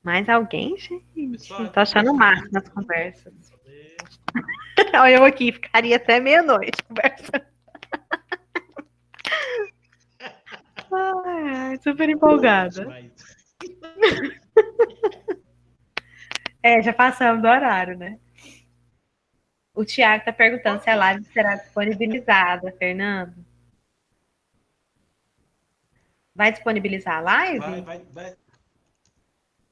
Mais alguém, gente? Pessoal, Tô então achando o é máximo nas isso. conversas. Olha eu aqui, ficaria até meia-noite conversando. Ai, super empolgada. Mas Já passamos do horário, né? O Tiago tá perguntando se a live será disponibilizada, Fernando. Vai disponibilizar a vai, live? vai,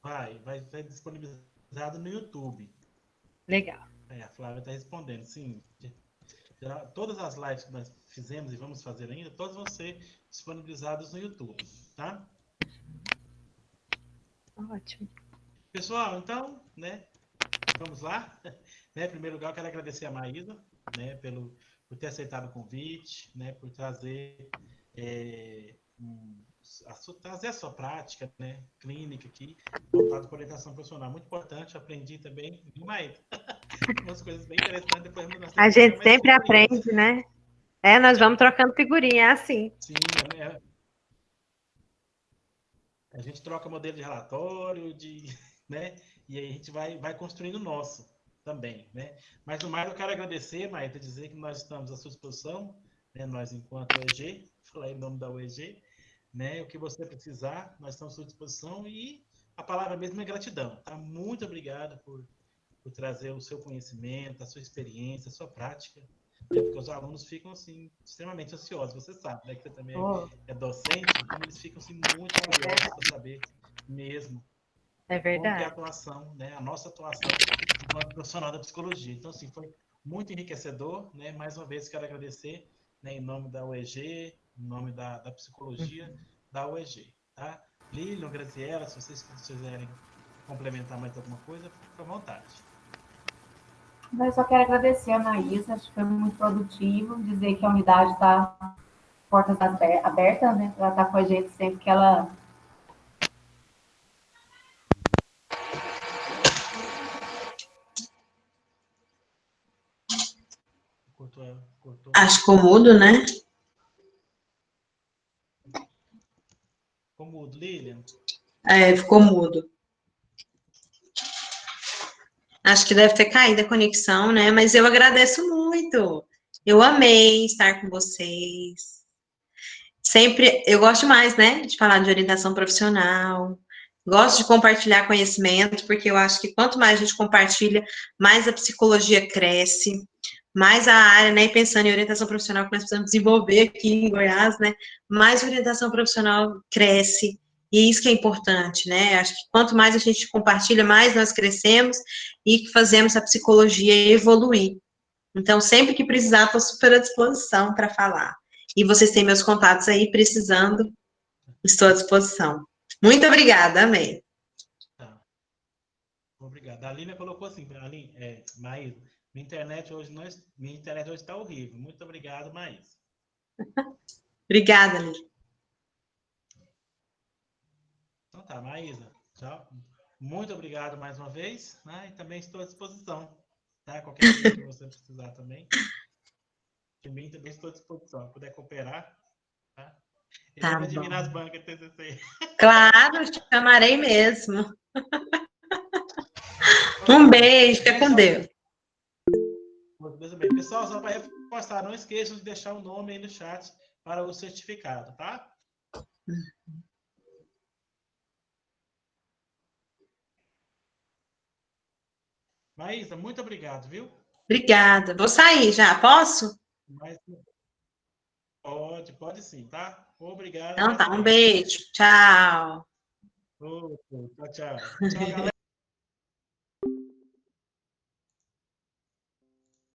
vai, vai ser disponibilizado no YouTube. Legal. A Flávia está respondendo, sim. todas as lives que nós fizemos e vamos fazer ainda, todas vão ser disponibilizadas no YouTube, tá? Ótimo. Pessoal, então, né, vamos lá. Né, em primeiro lugar, eu quero agradecer a Maísa, né, por ter aceitado o convite, né, por trazer, trazer a sua prática, né, clínica aqui, voltada para orientação profissional. Muito importante, aprendi também, Maísa, umas coisas bem interessantes. Depois nós A temos que trocar gente mais sempre figurinhas. aprende, né? Nós vamos trocando figurinha, é assim. Sim, a gente troca modelo de relatório, né? E aí a gente vai construindo o nosso também, né? Mas no mais eu quero agradecer, Maísa, dizer que nós estamos à sua disposição, né? Nós enquanto OEG, falar em nome da OEG, né? O que você precisar, nós estamos à sua disposição e a palavra mesmo é gratidão, tá? Muito obrigado por trazer o seu conhecimento, a sua experiência, a sua prática, né? Porque os alunos ficam assim extremamente ansiosos, você sabe, né? Que você também é docente, então eles ficam assim muito curiosos para saber mesmo É como que é a verdade. atuação, né? A nossa atuação enquanto profissional da psicologia. Então, assim, foi muito enriquecedor, né? Mais uma vez quero agradecer, né? Em nome da UEG, em nome da psicologia da UEG, tá? Lilian, Graziela, se vocês quiserem complementar mais alguma coisa, fique à vontade. Eu só quero agradecer a Maísa, acho que foi muito produtivo, dizer que a unidade está portas abertas, né? Ela está com a gente sempre que ela. Cortou. Acho que ficou mudo, né? Ficou mudo, Lilian. Ficou mudo. Acho que deve ter caído a conexão, né? Mas eu agradeço muito. Eu amei estar com vocês. Sempre, eu gosto mais, né, de falar de orientação profissional. Gosto de compartilhar conhecimento, porque eu acho que quanto mais a gente compartilha, mais a psicologia cresce, mais a área, né, pensando em orientação profissional que nós precisamos desenvolver aqui em Goiás, né, mais a orientação profissional cresce, e isso que é importante, né, acho que quanto mais a gente compartilha, mais nós crescemos e fazemos a psicologia evoluir. Então, sempre que precisar, estou super à disposição para falar. E vocês têm meus contatos aí, precisando, estou à disposição. Muito obrigada, amei. Tá. Obrigado. A Lilian colocou assim, Maísa, minha internet hoje está horrível. Muito obrigado, Maísa. Obrigada, Lili. Então tá, Maísa, tchau. Muito obrigado mais uma vez, né? E também estou à disposição, tá? Qualquer coisa que você precisar também. Também estou à disposição. Se puder cooperar, tá? Ele Tá vai bom. admirar as bancas TCC. Claro, te chamarei mesmo. Um beijo, fica com Deus. Pessoal, só para reforçar, não esqueçam de deixar o nome aí no chat para o certificado, tá? Maísa, muito obrigado, viu? Obrigada. Vou sair já, posso? Mas pode sim, tá? Obrigado Então mais tá, uma um vez. beijo. Tchau. Tchau, tchau. Tchau, galera.